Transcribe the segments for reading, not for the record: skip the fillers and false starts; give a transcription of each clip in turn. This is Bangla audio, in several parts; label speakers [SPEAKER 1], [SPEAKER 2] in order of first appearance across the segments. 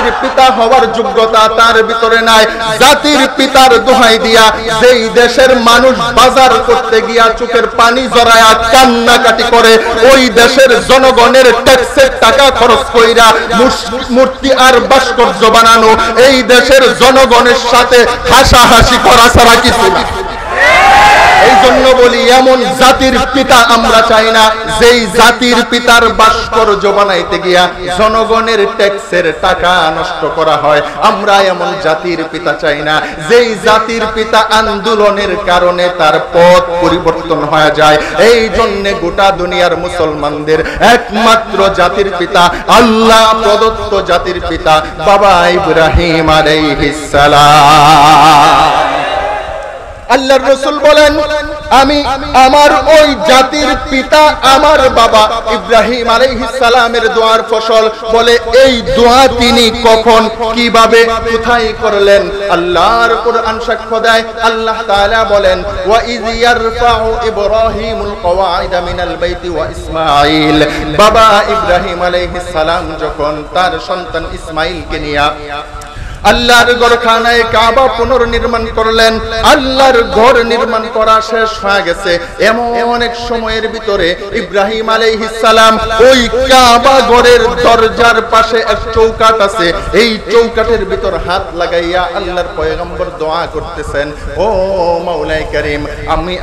[SPEAKER 1] জাতির পিতা হওয়ার যোগ্যতা তার ভিতরে নাই। জাতির পিতার দোহাই দিয়া যেই দেশের মানুষ বাজার করতে গিয়া চোখের পানি জড়ায়া কান্নাকাটি করে, ওই দেশের জনগণের ট্যাক্সের টাকা খরচ কইরা মূর্তি আর ভাস্কর্য বানানো, এই দেশের জনগণের সাথে হাসাহাসি করা ছাড়া কিছু না। এই জন্য বলি এমন জাতির পিতা আমরা চাই না যেই জাতির পিতার ভাস্কর্য বানাইতে গিয়া জনগণের ট্যাক্সের টাকা নষ্ট করা হয়। আমরা এমন জাতির পিতা চাই না যেই জাতির পিতা আন্দোলনের কারণে তার পথ পরিবর্তন হয়ে যায়। এই জন্য গোটা দুনিয়ার মুসলমানদের একমাত্র জাতির পিতা, আল্লাহ প্রদত্ত জাতির পিতা বাবা ইব্রাহিম আলাইহিস সালাম। আল্লাহর রাসূল বলেন, আমি আমার ওই জাতির পিতা আমার বাবা ইব্রাহিম আলাইহিস সালামের দোয়ার ফসল। বলে এই দোয়া তিনি কখন, কিভাবে, কোথায় করলেন? আল্লাহর কুরআন সাক্ষ্য দেয়। আল্লাহ তাআলা বলেন, ওয়া ইয ইয়ারফাউ ইব্রাহিমুল কওয়াইদা মিনাল বাইতি ওয়া ইসমাঈল। বাবা ইব্রাহিম আলাইহিস সালাম যখন তার সন্তান ইসমাঈলকে নিয়ে আল্লাহর ঘরখানায় কাবা পুনর্নির্মাণ করলেন, আল্লাহর ঘর নির্মাণ করা শেষ হয়ে গেছে। এমন এক সময়ের ভিতরে ইব্রাহিম আলাইহিস সালাম ওই কাবা ঘরের দরজার পাশে এক চৌকাঠ আছে, এই চৌকাঠের ভিতর হাত লাগাইয়া আল্লাহর পয়গম্বর দোয়া করতেছেন, ও মাওলাই কারীম, আমি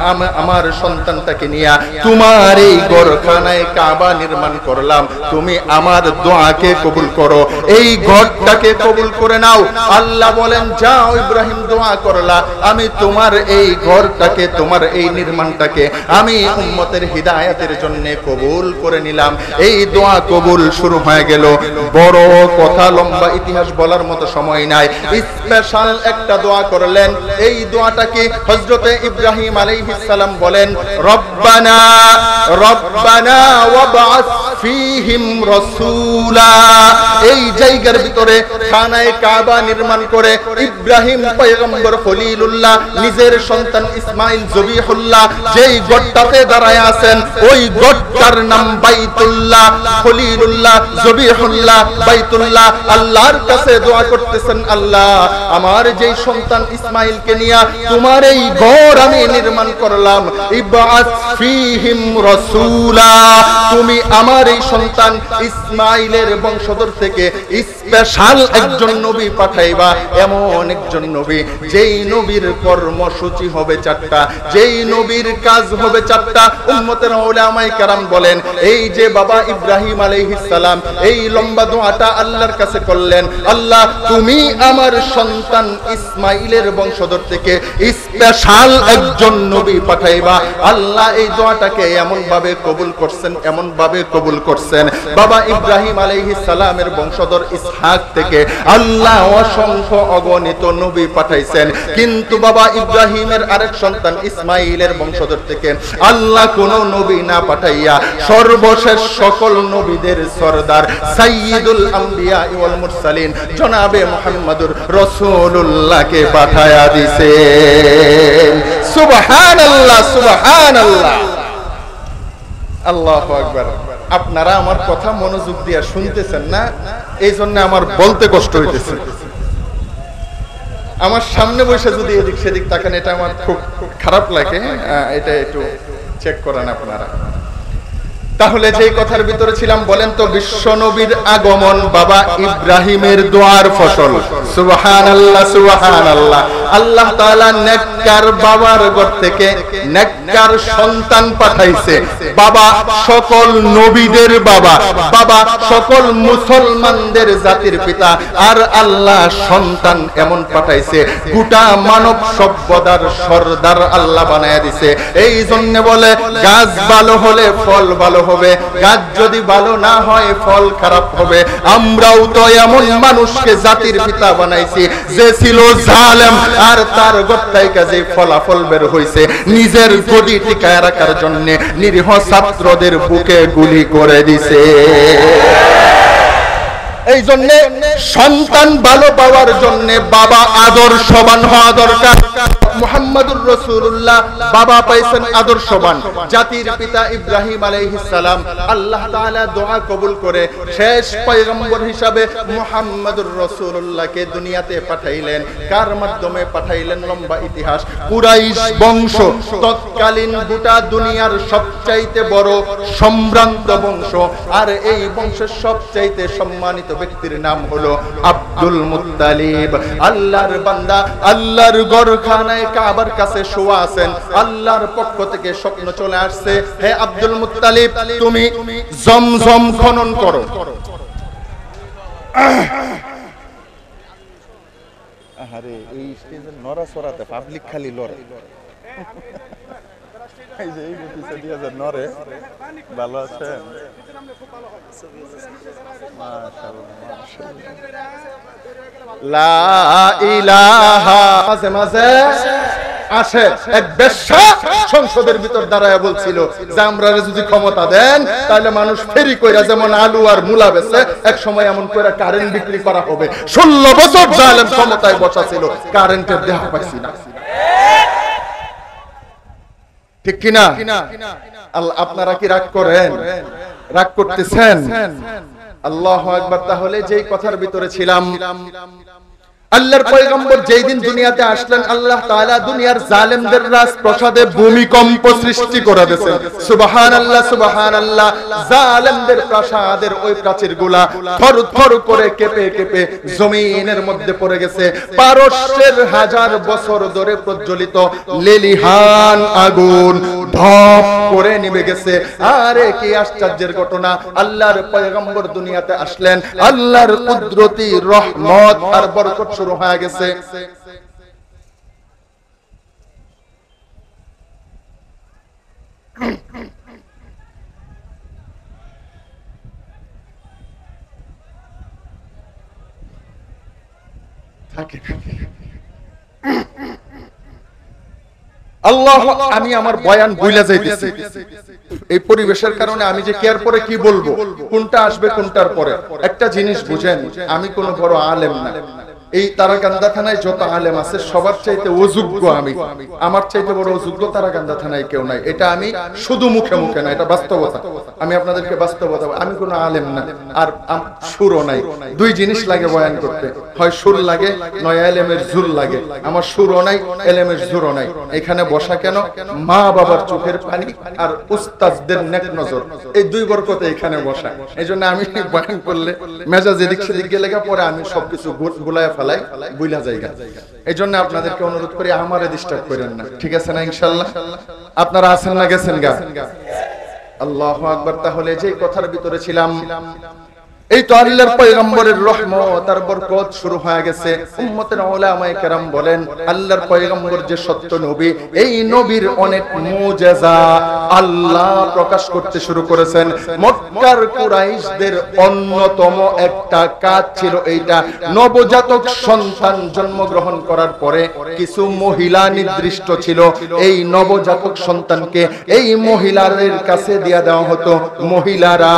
[SPEAKER 1] আমার সন্তানটাকে নিয়ে তোমার এই ঘরখানায় কাবা নির্মাণ করলাম, তুমি আমার দোয়াকে কবুল করো, এই ঘরটাকে কবুল করে নাও। আল্লাহ বলেন, যাও ইব্রাহিম, দোয়া করলা, আমি তোমার এই ঘরটাকে, তোমার এই নির্মাণটাকে আমি উম্মতের হিদায়াতের জন্য কবুল করে নিলাম। এই দোয়া কবুল শুরু হয়ে গেল। বড় কথা, লম্বা ইতিহাস বলার মতো সময় নাই। স্পেশাল একটা দোয়া করলেন। এই দোয়াটাকে হযরতে ইব্রাহিম আলাইহিস সালাম বলেন, রব্বানা রব্বানা ওয়াবআস ফীহিম রাসূলা। এই জায়গার ভিতরে খানায়ে কাবা নির্মাণ করে ইব্রাহিম পয়গম্বর খলিলুল্লাহ নিজের সন্তান ইসমাইল জবিহুল্লাহ যেই গড়টাতে দাঁড়ায় আছেন, ওই গড়টার নাম বাইতুল্লাহ। খলিলুল্লাহ, জবিহুল্লাহ, বাইতুল্লাহ। আল্লাহর কাছে দোয়া করতেছেন, আল্লাহ আমার যেই সন্তান ইসমাইলকে নিয়ে তোমার এই ঘর আমি নির্মাণ করলাম, ইবআস ফীহিম রাসূলা, তুমি আমার এই সন্তান ইসমাইলের বংশধর থেকে স্পেশাল একজন নবী পাঠাইবা, এমন একজন নবী যেই নবীর কর্মসূচি হবে চারটা, যেই নবীর কাজ হবে চারটা। উম্মতের উলামায়ে কেরাম বলেন, এই যে বাবা ইব্রাহিম আলাইহিস সালাম এই লম্বা দোয়াটা আল্লাহর কাছে করলেন, আল্লাহ তুমি আমার সন্তান ইসমাইলের বংশধর থেকে স্পেশাল একজন নবী পাঠাইবা। আল্লাহ এই দোয়াটাকে এমন ভাবে কবুল করছেন, এমন ভাবে কবুল করছেন, বাবা ইব্রাহিম আলাইহিস সালামের বংশধর ইসহাক থেকে আল্লাহ অসংখ্য অগণিত নবী পাঠাইছেন। কিন্তু বাবা ইব্রাহিমের আরেক সন্তান ইসমাইলের বংশধর থেকে আল্লাহ কোন নবী না পাঠাইয়া সর্বশেষ সকল নবীদের সরদার সাইয়্যিদুল আম্বিয়া ওয়াল মুরসালিন জনাবে মুহাম্মদুর রাসূলুল্লাহকে পাঠায়া দিয়েছেন। সুবহানাল্লাহ, সুবহানাল্লাহ, আল্লাহু আকবার। আপনারা আমার কথা মনোযোগ দিয়ে শুনতেছেন না, এই জন্য আমার বলতে কষ্ট হইতেছে। আমার সামনে বসে যদি এদিক সেদিক তাকান, এটা আমার খুব খারাপ লাগে। এটা একটু চেক করেন আপনারা। তাহলে যেই কথার ভিতরে ছিলাম, বলেন তো বিশ্ব নবীর আগমন বাবা ইব্রাহিমের দোয়ার ফসল। সুবহানাল্লাহ, সুবহানাল্লাহ। আল্লাহ তাআলা নেককার বাবার ঘর থেকে নেককার সন্তান পাঠাইছে। বাবা সকল নবীদের বাবা, বাবা সকল মুসলমানদের জাতির পিতা। আর আল্লাহ সন্তান এমন পাঠাইছে, গোটা মানব সভ্যতার সরদার আল্লাহ বানায়া দিছে। এই জন্য বলে গাছ ভালো হলে ফল ভালো হবে, গাছ যদি ভালো না হয় ফল খারাপ হবে। আমরাও তো এমন মানুষকে জাতির পিতা বানাইছি যে ছিল জালেম, আর তার গত্তায় কাজে ফলাফল বের হইছে। নিজের গদি টিকায় রাখার জন্য নিরীহ ছাত্রদের বুকে গুলি করে দিছে। এই জন্য সন্তান ভালো পাওয়ার জন্য বাবা আদর্শবান হওয়া দরকার। মুহাম্মদুর রাসূলুল্লাহ বাবা পাইছেন আদর্শবান। জাতির পিতা ইব্রাহিম আলাইহিস সালাম আল্লাহ তাআলা দোয়া কবুল করে শেষ পয়গম্বর হিসাবে মুহাম্মদুর রাসূলুল্লাহকে দুনিয়াতে পাঠাইলেন। কার মাধ্যমে পাঠাইলেন? লম্বা ইতিহাস। কুরাইশ বংশ, তৎকালীন গোটা দুনিয়ার সবচাইতে বড় সম্ভ্রান্ত বংশ। আর এই বংশের সবচাইতে সম্মানিত ব্যক্তির নাম হলো আব্দুল মুত্তালিব। আল্লাহর বান্দা, আল্লাহর ঘরখানায় কাবার কাছে শোয়া আছেন। আল্লাহর পক্ষ থেকে স্বপ্ন চলে আসছে, হে আব্দুল মুত্তালিব তুমি জমজম খনন করো। আরে এই স্টেজে নড়াচড়াতে পাবলিক খালি লড়ে। এই যে এই পিছে দিয়ে যে নড়ে, ভালো আছেন? লা ইলাহা। মাঝে মাঝে আসে এক বেশ্যা সংসদের ভিতর দাঁড়ায় বলছিল যে আমরা যদি ক্ষমতা দেন তাহলে মানুষ ফেরি কইরা যেমন আলু আর মূলা বেচে এক সময় এমন করে কারেন্ট বিক্রি করা হবে। 16 বছর জালেম ক্ষমতায় বসা ছিল, কারেন্টের দেখা পাইছি না। ঠিক কিনা? আপনারা কি রাগ করেন? রাগ করতেছেন? আল্লাহু আকবার। তাহলে যেই কথার ভিতরে ছিলাম, আল্লাহর পয়গম্বর যেই দিন দুনিয়াতে আসলেন, আল্লাহ তাআলা দুনিয়ার জালেমদের রাজপ্রাসাদে ভূমিকম্প সৃষ্টি করে দিয়েছেন। সুবহানাল্লাহ, সুবহানাল্লাহ। জালেমদের প্রাসাদের ওই প্রাচীরগুলা থরথর করে কেঁপে কেঁপে জমিনের মধ্যে পড়ে গেছে। পারস্যের হাজার বছর ধরে প্রজ্বলিত লেলিহান আগুন ধপ করে নিভে গেছে। আরে কি আশ্চর্যের ঘটনা! আল্লাহর পয়গম্বর দুনিয়াতে আসলেন, আল্লাহর কুদরতি রহমত আর বরকত শুরু হয়ে গেছে। আল্লাহ, আমি আমার বয়ান ভুলে যাইতেছি এই পরিবেশের কারণে। আমি যে কেয়ার পরে কি বলবো, কোনটা আসবে কোনটার পরে। একটা জিনিস বুঝেন, আমি কোনো বড় আলেম না। এই তারাকান্দা থানায় যত আলেম আছে সবার চাইতে অযোগ্য আমি। আমার চাইতে বড় অযোগ্য তারাকান্দা থানায় কেউ নাই। এটা আমি শুধু মুখে মুখে না, এটা বাস্তবতা। আমি আপনাদেরকে বাস্তবতা, আমি কোনো আলেম না, আর সুরও নাই। দুই জিনিস লাগে বয়ান করতে, হয় সুর লাগে নয় এলেমের জুর লাগে। আমার সুরও নাই, এলেমের জুরও নাই। এখানে বসা কেন? মা বাবার চোখের পানি আর উস্তাদদের নেক নজর, এই দুই বরকতে এখানে বসা। এই জন্য আমি বয়ান করলে মেজাজ এদিক সেদিক গেলে পরে আমি সবকিছু গুলায় ফেলাই, বুইলা জায়গা। এই জন্য আপনাদেরকে অনুরোধ করি আমারে ডিস্টার্ব করেন না, ঠিক আছে না? ইনশাআল্লাহ আপনারা আছেন না গেছেন গা? আল্লাহু আকবার। তাহলে যে কথার ভিতরে ছিলাম, এই তো আল্লাহর পয়গম্বরের রহমত আর বরকত শুরু হয়ে গেছে। উম্মতের উলামায়ে কেরাম বলেন, আল্লাহর পয়গম্বর যে সত্য নবী, এই নবীর অনেক মুজিজা আল্লাহ প্রকাশ করতে শুরু করেছেন। মক্কার কুরাইশদের অন্যতম একটা কাজ ছিল এইটা, নবজাতক সন্তান জন্মগ্রহণ করার পরে কিছু মহিলা নির্দিষ্ট ছিল। এই নবজাতক সন্তানকে এই মহিলাদের কাছে দিয়ে দেওয়া হতো। মহিলারা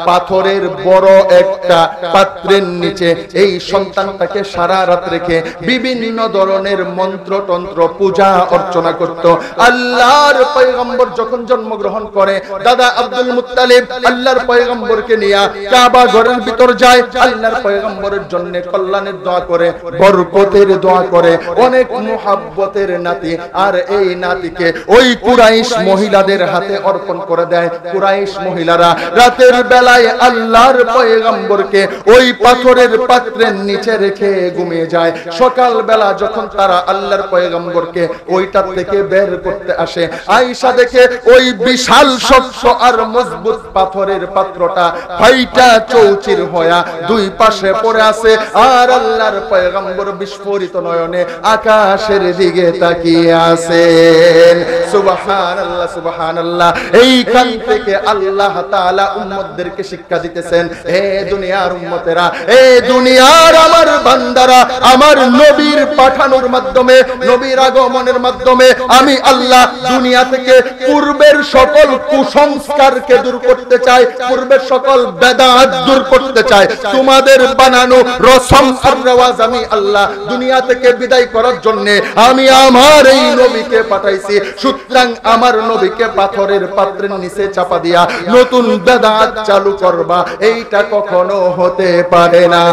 [SPEAKER 1] পাথরের বড় একটা পাত্রের নিচে এই সন্তানটাকে সারা রাত রেখে বিভিন্ন ধরনের মন্ত্রতন্ত্র পূজা অর্চনা করত। আল্লাহর পয়গম্বর যখন জন্মগ্রহণ করে, দাদা আব্দুল মুত্তালিব আল্লাহর পয়গম্বরকে নিয়ে কাবা ঘরের ভিতর যায়। আল্লাহর পয়গম্বরের জন্য কল্যাণের দোয়া করে, বরকতের দোয়া করে, অনেক মুহাব্বতের নাতি। আর এই নাতিকে ওই কুরাইশ মহিলাদের হাতে অর্পণ করে দেয়। কুরাইশ মহিলারা রাতের বেলায় আল্লাহর পয়গম্বরকে ওই পাথরের পাত্রের নিচে রেখে ঘুমিয়ে যায়। সকাল বেলা যখন তারা আল্লাহর পয়গম্বরকে ওইটার থেকে বের করতে আসে, আয়েশা দেখে ওই বিশাল শক্ত আর মজবুত পাথরের পাত্রটা ফাইটা চৌচির হয়া দুই পাশে পড়ে আছে। আর আল্লাহর পয়গম্বর বিস্ফোরিত নয়নে আকাশের দিকে তাকিয়ে আছেন। সুবহানাল্লাহ, সুবহানাল্লাহ। এইখান থেকে আল্লাহ তাআলা উম্মতদেরকে শিক্ষা দিতেছেন, হে দুনিয়ার উম্মতেরা, হে দুনিয়ার আমার বান্দারা আমার নবীর পাঠানোর মাধ্যমে, নবীর আগমনের মাধ্যমে আমি আল্লাহ দুনিয়া থেকে পূর্বের সকল কুসংস্কারকে দূর করতে চাই, পূর্বের সকল বেদাত দূর করতে চাই। তোমাদের বানানো রসম আর রেওয়াজ আমি আল্লাহ দুনিয়া থেকে বিদায় করার জন্য আমি আমার এই নবীকে পাঠাইছি। সুতরাং আমার নবীকে পাথরের পাত্রের নিচে চাপা দিয়া নতুন বেদাত চালু করবা, এইটা কখনো হতে পারে না।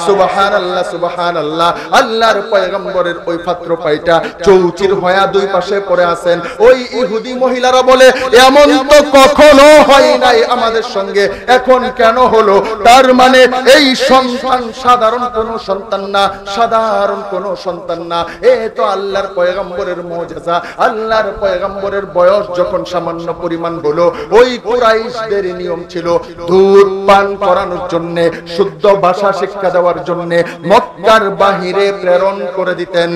[SPEAKER 1] সুবহানাল্লাহ, সুবহানাল্লাহ। আল্লাহর পয়গম্বরের ওই পাত্র পাইটা চৌচির হয়া দুই পাশে পড়ে আছেন। ওই ইহুদি মহিলারা বলে এমন তো কখনো হয় নাই আমাদের সঙ্গে, এখন কেন হলো? তার মানে এই সন্তান সাধারণ কোন সন্তান না, সাধারণ কোন সন্তান না, এ তো আল্লাহর পয়গম্বরের মুজিজা। আল্লাহর পয়গম্বরের বয়স যখন সামান্য পরিমাণ হলো, ওই কুরাইশদের নিয়ম ছিল দুধ পান করানোর জন্য, শুদ্ধ ভাষা শিক্ষা দেওয়ার জন্য মক্কার বাহিরে প্রেরণ করে দিতেন।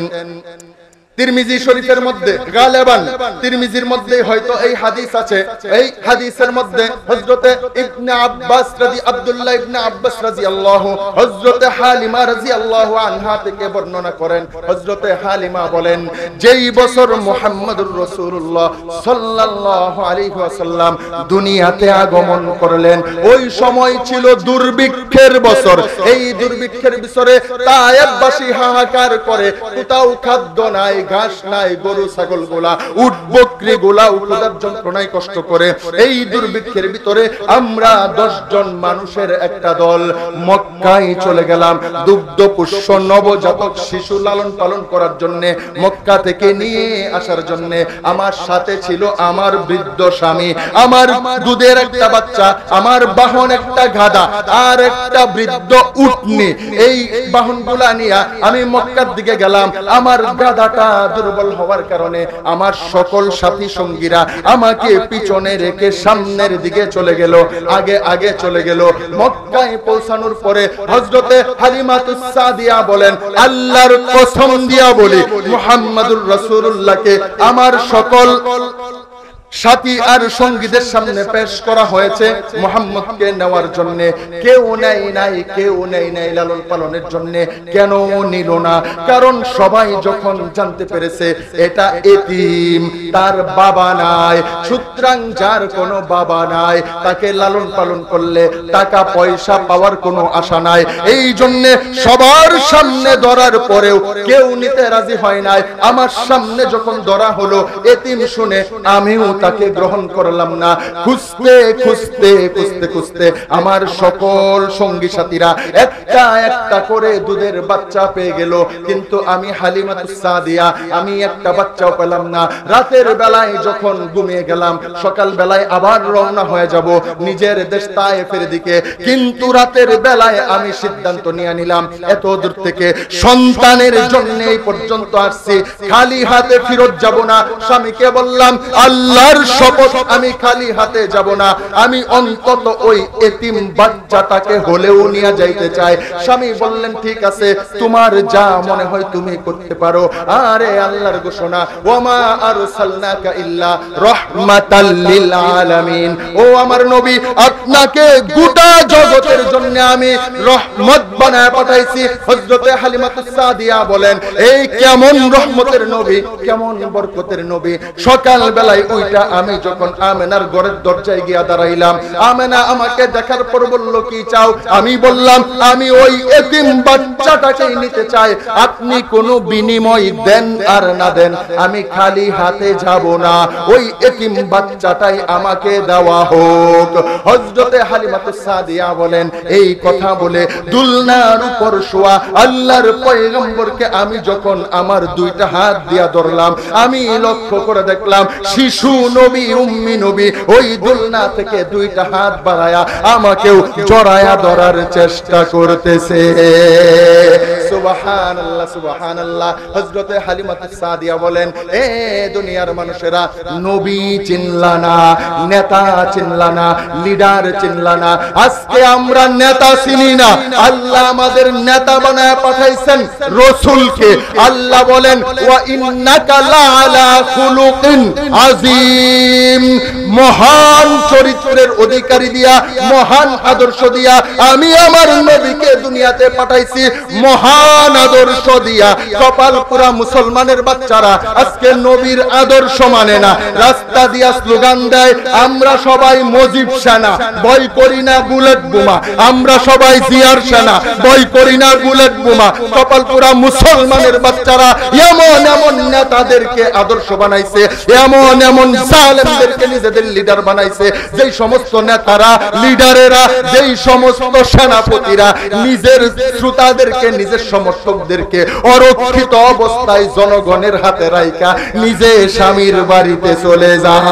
[SPEAKER 1] তিরমিজি শরীফের মধ্যে গালেবান তিরমিজির মধ্যে হয়তো এই হাদিস আছে। এই হাদিসের মধ্যে হযরতে ইবনে আব্বাস আব্দুল্লাহ ইবনে আব্বাস রাদিয়াল্লাহু, হযরতে হালিমা রাদিয়াল্লাহু আনহা থেকে বর্ণনা করেন। হযরতে হালিমা বলেন, যেই বছর মুহাম্মদুর রাসূলুল্লাহ সাল্লাল্লাহু আলাইহি ওয়াসাল্লাম দুনিয়াতে আগমন করলেন, ওই সময় ছিল দুর্ভিক্ষের বছর। এই দুর্ভিক্ষের বছরে তায়েববাসী হাহাকার করে, কোথাও খাদ্য নাই, ঘাস নাই, গরু ছাগল গোলা, উট বকরি গোলা উপদার যন্ত্রণায় কষ্ট করে। এই দুর্ভিক্ষের ভিতরে আমরা 10 জন মানুষের একটা দল মক্কায় চলে গেলাম দুগ্ধ পুষ্য নবজাতক শিশু লালন পালন করার জন্য, মক্কা থেকে নিয়ে আসার জন্য। আমার সাথে ছিল আমার বৃদ্ধ স্বামী, আমার দুধের একটা বাচ্চা, আমার বাহন একটা গাধা আর একটা বৃদ্ধ উটনি। এই বাহনগুলা নিয়ে আমি মক্কার দিকে গেলাম। আমার গাধাটা দুর্বল হওয়ার কারণে আমার সকল সাথী সঙ্গীরা আমাকে পিছনে রেখে সামনের দিকে চলে গেল, আগে আগে চলে গেল। মক্কায় পৌঁছানোর পরে হযরতে হালিমাতুস সাদিয়া বলেন, আল্লাহর কসম দিয়া বলি মুহাম্মাদুর রাসূলুল্লাহকে আমার সকল সাথী আর সঙ্গীদের সামনে পেশ করা হয়েছে মুহাম্মদকে নেওয়ার জন্য। কেউ নেই নাই, কেউ নেই নাই লালন পালনের জন্য। কেন নিল না? কারণ সবাই যখন জানতে পেরেছে এটা এতিম, তার বাবা নাই। সুতরাং যার কোনো বাবা নাই তাকে লালন পালন করলে টাকা পয়সা পাওয়ার কোনো আশা নাই। এই জন্য সবার সামনে ধরার পরেও কেউ নিতে রাজি হয় নাই। আমার সামনে যখন ধরা হলো এতিম শুনে আমিও তাকে গ্রহণ করলাম না। খুঁজতে খুঁজতে খুঁজতে খুঁজতে আমার সকল সঙ্গী সাথীরা একটা একটা করে দুধের বাচ্চা পেয়ে গেল, কিন্তু আমি হালিমাতুস সাদিয়া আমি একটা বাচ্চাও পেলাম না। রাতের বেলায় যখন ঘুমিয়ে গেলাম, সকাল বেলায় আবার রওনা হয়ে যাব নিজের দেশ তায়েফের দিকে। কিন্তু রাতের বেলায় আমি সিদ্ধান্ত নিয়ে নিলাম এত দূর থেকে সন্তানের জন্য এই পর্যন্ত আসছি, খালি হাতে ফিরত যাব না। স্বামীকে বললাম, আল্লাহর শপথ আমি খালি হাতে যাব না, আমি অন্তত ওই এতিম বাচ্চাটাকে হলেও নিয়ে যাইতে চাই। স্বামী বললেন, ঠিক আছে, তোমার যা মনে হয় তুমি করতে পারো। আরে আল্লাহর ঘোষণা, ওয়ামা আরসালনাকা ইল্লা রাহমাতাল লিল আলামিন, ও আমার নবী আপনাকে গোটা জগতের জন্য আমি রহমত বানায় পাঠাইছি। হযরতে হালিমাতুস সাদিয়া বলেন, এই কেমন রহমতের নবী, কেমন বরকতের নবী। সকাল বেলায় ওইটা আমি যখন আমেনার ঘরের দরজায় গিয়া দাঁড়াইলাম, আমেনা আমাকে দেখার পর বলল, কি চাও? আমি বললাম, আমি ওই এতিম বাচ্চাটাকে নিতে চাই। আপনি কোনো বিনিময় দেন আর না দেন, আমি খালি হাতে যাব না, ওই এতিম বাচ্চাটাই আমাকে দেওয়া হোক। হযরতে হালিমাতুস সাদিয়া বলেন, এই কথা বলে দুলনার উপর শোয়া আল্লাহর পয়গম্বরকে আমি যখন আমার দুইটা হাত দিয়া ধরলাম, আমি লক্ষ্য করে দেখলাম শিশু নবী উম্মি নবী ওই দুলনা থেকে দুইটা হাত বাড়ায়া আমাকেও জড়ায়া ধরার চেষ্টা করতেছে। সুবহানাল্লাহ সুবহানাল্লাহ। হযরতে হালিমাতুস সাদিয়া বলেন, এ দুনিয়ার মানুষেরা, নবী চিনলা না, নেতা চিনলা না, লিডার চিনলা না। আজকে আমরা নেতা চিনি না, আল্লাহ আমাদের নেতা বানায় পাঠাইছেন রাসূলকে। আল্লাহ বলেন, ওয়া ইন্নাকা লাআলা খুলুকিন আযীম, মহান চরিত্রের অধিকারী দিয়া, মহান আদর্শ দিয়া আমি আমার নবীকে দুনিয়াতে পাঠাইছি, মহান আদর্শ দিয়া। কপাল পুরা মুসলমানের বাচ্চারা আজকে নবীর আদর্শ মানে না, রাস্তা দিয়া স্লোগান দেয়, আমরা সবাই মুজিব সেনা, ভয় করি না বুলেট বোমা, আমরা সবাই জিয়ার সেনা, ভয় করি না বুলেট বোমা। কপাল পুরা মুসলমানের বাচ্চারা এমন এমন নেতাদেরকে আদর্শ বানাইছে, এমন এমন জালেমদেরকে নিজেদের লিডার বানাইছে, যেই সমস্ত নেতারা, লিডারেরা, যেই সমস্ত সেনাপতিরা নিজের শ্রোতাদেরকে, নিজের সমর্থকদেরকে অরক্ষিত অবস্থায় জনগণের হাতে রাইখা নিজে স্বামীর বাড়িতে চলে যায়।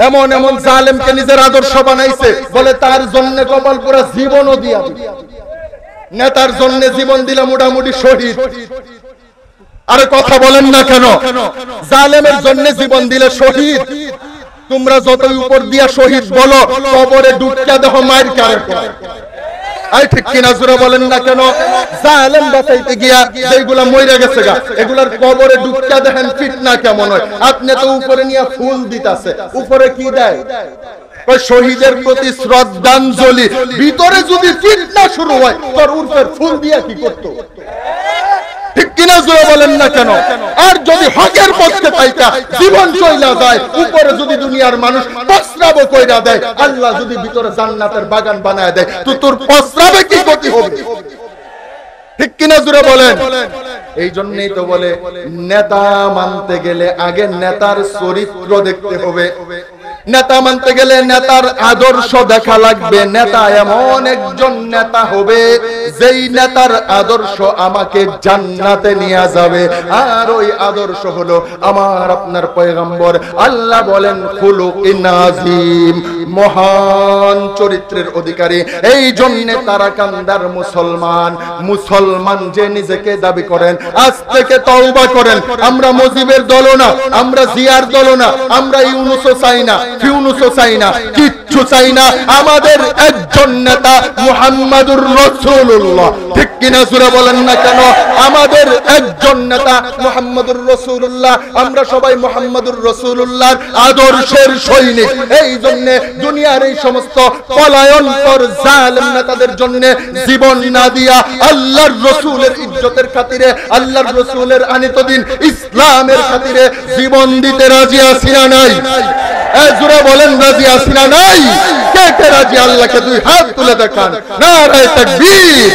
[SPEAKER 1] এমন এমন জালেমকে নিজের আদর্শ বানাইছে, বলে তার জন্য কপাল পুরা জীবনও দিয়া দিবে। নেতার জন্য জীবন দিলে মোটামুটি শহীদ। আরে কথা বলেন না কেন? জালেমের জন্য জীবন দিলে শহীদ। তোমরা যতই উপর দিয়া শহীদ বলো, কবরে ডুবকা দেহ মায়ের কারে। আই ঠিক কিনা জোরে বলেন না কেন? জালেম বাঁচাইতে গিয়া যেগুলা মইরা গেছে গা, এগুলার কবরে ডুবকা দেখেন ফিতনা কেমন হয়। আপনি তো উপরে নিয়ে ফুল দিতাছে, উপরে কি দেয়? শহীদের প্রতি শ্রদ্ধাঞ্জলি। ভিতরে যদি ফিতনা শুরু হয়, তোর উর্ফের ফুল দিয়া কি করতো? ঠিক কিনা জোরে বলেন না কেন? আর যদি হকের পক্ষে তাইকা জীবন চইলা যায়, উপরে যদি দুনিয়ার মানুষ প্রস্রাব কইরা দেয়, আল্লাহ যদি ভিতরে জান্নাতের বাগান বানায় দেয়, তো তোর প্রস্রাবে কি ক্ষতি হবে? ঠিক কিনা জোরে বলেন? এই জন্যই তো বলে, নেতা মানতে গেলে আগে নেতার চরিত্র দেখতে হবে। নেতা মানতে গেলে নেতার আদর্শ দেখা লাগবে। নেতা এমন একজন নেতা হবে, যেই নেতার আদর্শ আমাকে জান্নাতে নিয়ে যাবে। আর ওই আদর্শ হলো আমার আপনার পয়গম্বর। আল্লাহ বলেন, খুলুকিন আযীম, মহান চরিত্রের অধিকারী। এই জন্য তারা কান্দার মুসলমান, মুসলমান যে নিজেকে দাবি করেন, আজ থেকে তওবা করেন। আমরা মুজিবের দল না, আমরা জিয়ার দল না, আমরা ইউনূসও চাই না, ফিউনূসও চাই না, কিচ্ছু চাই না। আমাদের একজন নেতা মুহাম্মাদুর রাসূলুল্লাহ। ঠিক কিনা জোরে বলেন না কেন? আমাদের একজন নেতা মুহাম্মাদুর রাসূলুল্লাহ। আমরা সবাই মুহাম্মাদুর রাসূলুল্লাহর আদর্শের সৈনিক। এই জন্য দুনিয়ার এই সমস্ত পলায়নকর জালেম নেতাদের জন্য জীবন না দিয়া আল্লাহর রাসূলের ইজ্জতের খাতিরে, আল্লাহর রাসূলের আনিত দিন ইসলামের খাতিরে জীবন দিতে রাজি আছি না নাই? জোরে বলেন, রাজি আছি না নাই? কে কে রাজি? আল্লাহকে দুই হাত তুলে দেখান। নারায়ে তাকবীর।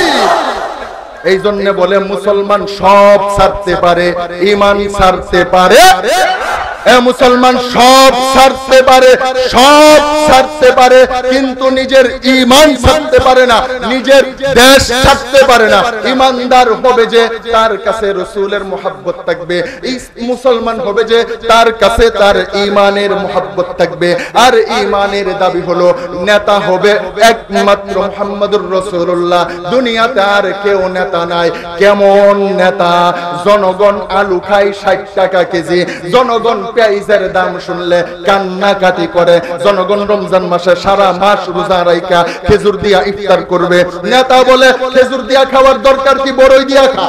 [SPEAKER 1] এই জন্য বলে, মুসলমান সব ছাড়তে পারে, ঈমান ছাড়তে পারে। মুসলমান সব ছাড়তে পারে, সব ছাড়তে পারে, কিন্তু নিজের ঈমান ছাড়তে পারে না, নিজের দেশ ছাড়তে পারে না। ঈমানদার হবে যে তার কাছে রাসূলের মুহাব্বত থাকবে, মুসলমান হবে যে তার কাছে তার ঈমানের মুহাব্বত থাকবে। আর ঈমানের দাবি হলো নেতা হবে একমাত্র মুহাম্মদুর রাসূলুল্লাহ। দুনিয়াতে আর কেউ নেতা নাই। কেমন নেতা? জনগণ আলু খায় 60 টাকা কেজি, জনগণ পেঁয়াজের দাম শুনলে কান্নাকাটি করে, জনগণ রমজান মাসে সারা মাস রোজা রাইখা খেজুর দিয়া ইফতার করবে। নেতা বলে, খেজুর দিয়া খাওয়ার দরকার কি, বড়ই দিয়া খা।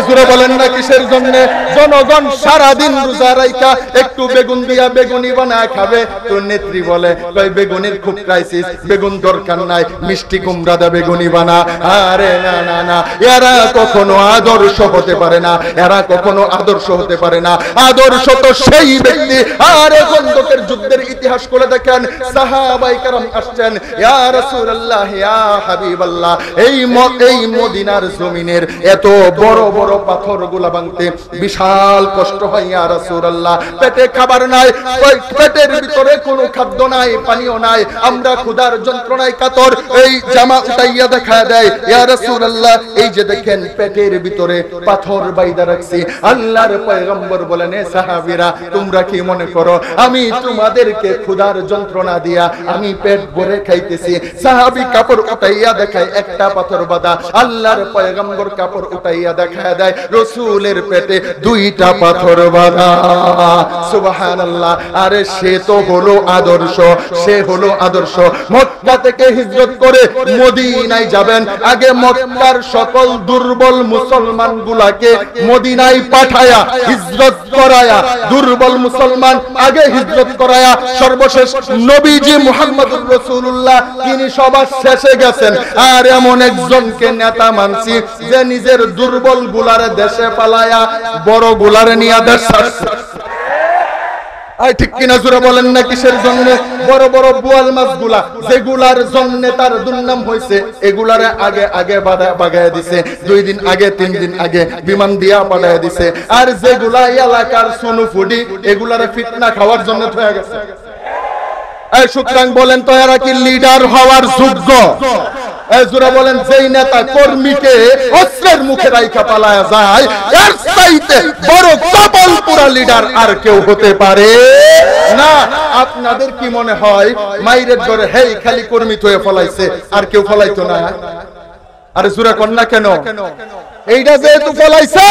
[SPEAKER 1] জোরে বলেন না কিসের জন্য? জনগণ সারা দিন রোজা রাইখা একটু বেগুন দিয়া বেগুনি বানায় খাবে। তো নেত্রী বলে, বেগুনের খুব ক্রাইসিস, বেগুন দরকার নাই, মিষ্টি কুমড়া দা বেগুনি বানা। আরে না না না, এরা কখনো আদর্শ হতে পারে না, এরা কখনো আদর্শ হতে পারে না। আদর্শ তো সেই ব্যক্তি। আর খন্দকের যুদ্ধের ইতিহাস করে দেখেন, সাহাবায়ে কেরাম আসছেন, ইয়া রাসূলুল্লাহ, ইয়া হাবিবাল্লাহ, এই মদিনার জমিনের এত বড় বড় পাথরগুলা ভাঙতে বিশাল কষ্ট হয় ইয়া রাসূলুল্লাহ। পেটে খাবার নাই, ওই পেটের ভিতরে কোনো খাদ্য নাই, পানিও নাই, আমরা ক্ষুধার যন্ত্রণায় কাতর। এই জামা উঠাইয়া দেখা দেয়, ইয়া রাসূলুল্লাহ এই যে দেখেন পেটের ভিতরে পাথর বাইদা রাখছি। আল্লাহর পয়গম্বর বলেন, এ সাহাবীরা তোমরা কি মনে করো আমি তোমাদেরকে ক্ষুধার যন্ত্রণা দিয়া আমি পেট ভরে খাইতেছি? সাহাবী কাপড় উঠাইয়া দেখায় একটা পাথর বাঁধা। আল্লাহর পয়গম্বর কাপড় উঠাইয়া দেখায় দেয় রাসূলের পেটে দুইটা পাথর বাঁধা। সুবহানাল্লাহ। আরে সে তো হলো আদর্শ, সে হলো আদর্শ। মক্কা থেকে হিজরত করে মদিনায় যাবেন, আগে মক্কার সকল দুর্বল মুসলমান গুলাকে মদিনায় পাঠায়া হিজরত করায়া, দুর্বল মুসলমান আগে হিজরত করায়া সর্বশেষ নবীজি মুহাম্মদুর রাসূলুল্লাহ তিনি সবার শেষে গেছেন। আর এমন একজনকে নেতা মানছি যে নিজের দুর্বল গুলারে দেশে পালায়া বড় গুলারে নিয়ে দেশ ছাড়ছে। ঠিক কিনা জোরে বলেন না? কিসের জন্য? বড় বড় বোয়াল মাছগুলা যেগুলার জন্য তার দুর্নাম হয়েছে, এগুলারে আগে আগে বাগায় দিছে, 2 দিন আগে 3 দিন আগে বিমান দিয়া পাঠায় দিছে। আর যেগুলা এলাকার সুনুফুডি এগুলারে ফিতনা খাওয়ার জন্য হয়ে গেছে। সুতরাং বলেন তো এরা কি লিডার হওয়ার যোগ্য? জোরা বলেন, যেই নেতা কর্মীকে অস্ত্রের মুখে রাইখা পালায়া যায়, এর চাইতে বড় কপাল পুরা লিডার আর কেউ হতে পারে না। আপনাদের কি মনে হয় মাইরের ধরে হেই খালি কর্মী থয়ে ফলাইছে, আর কেউ ফলাইতো না? আরে জোরা কর না কেন? এইটা যেহেতু ফলাইছে,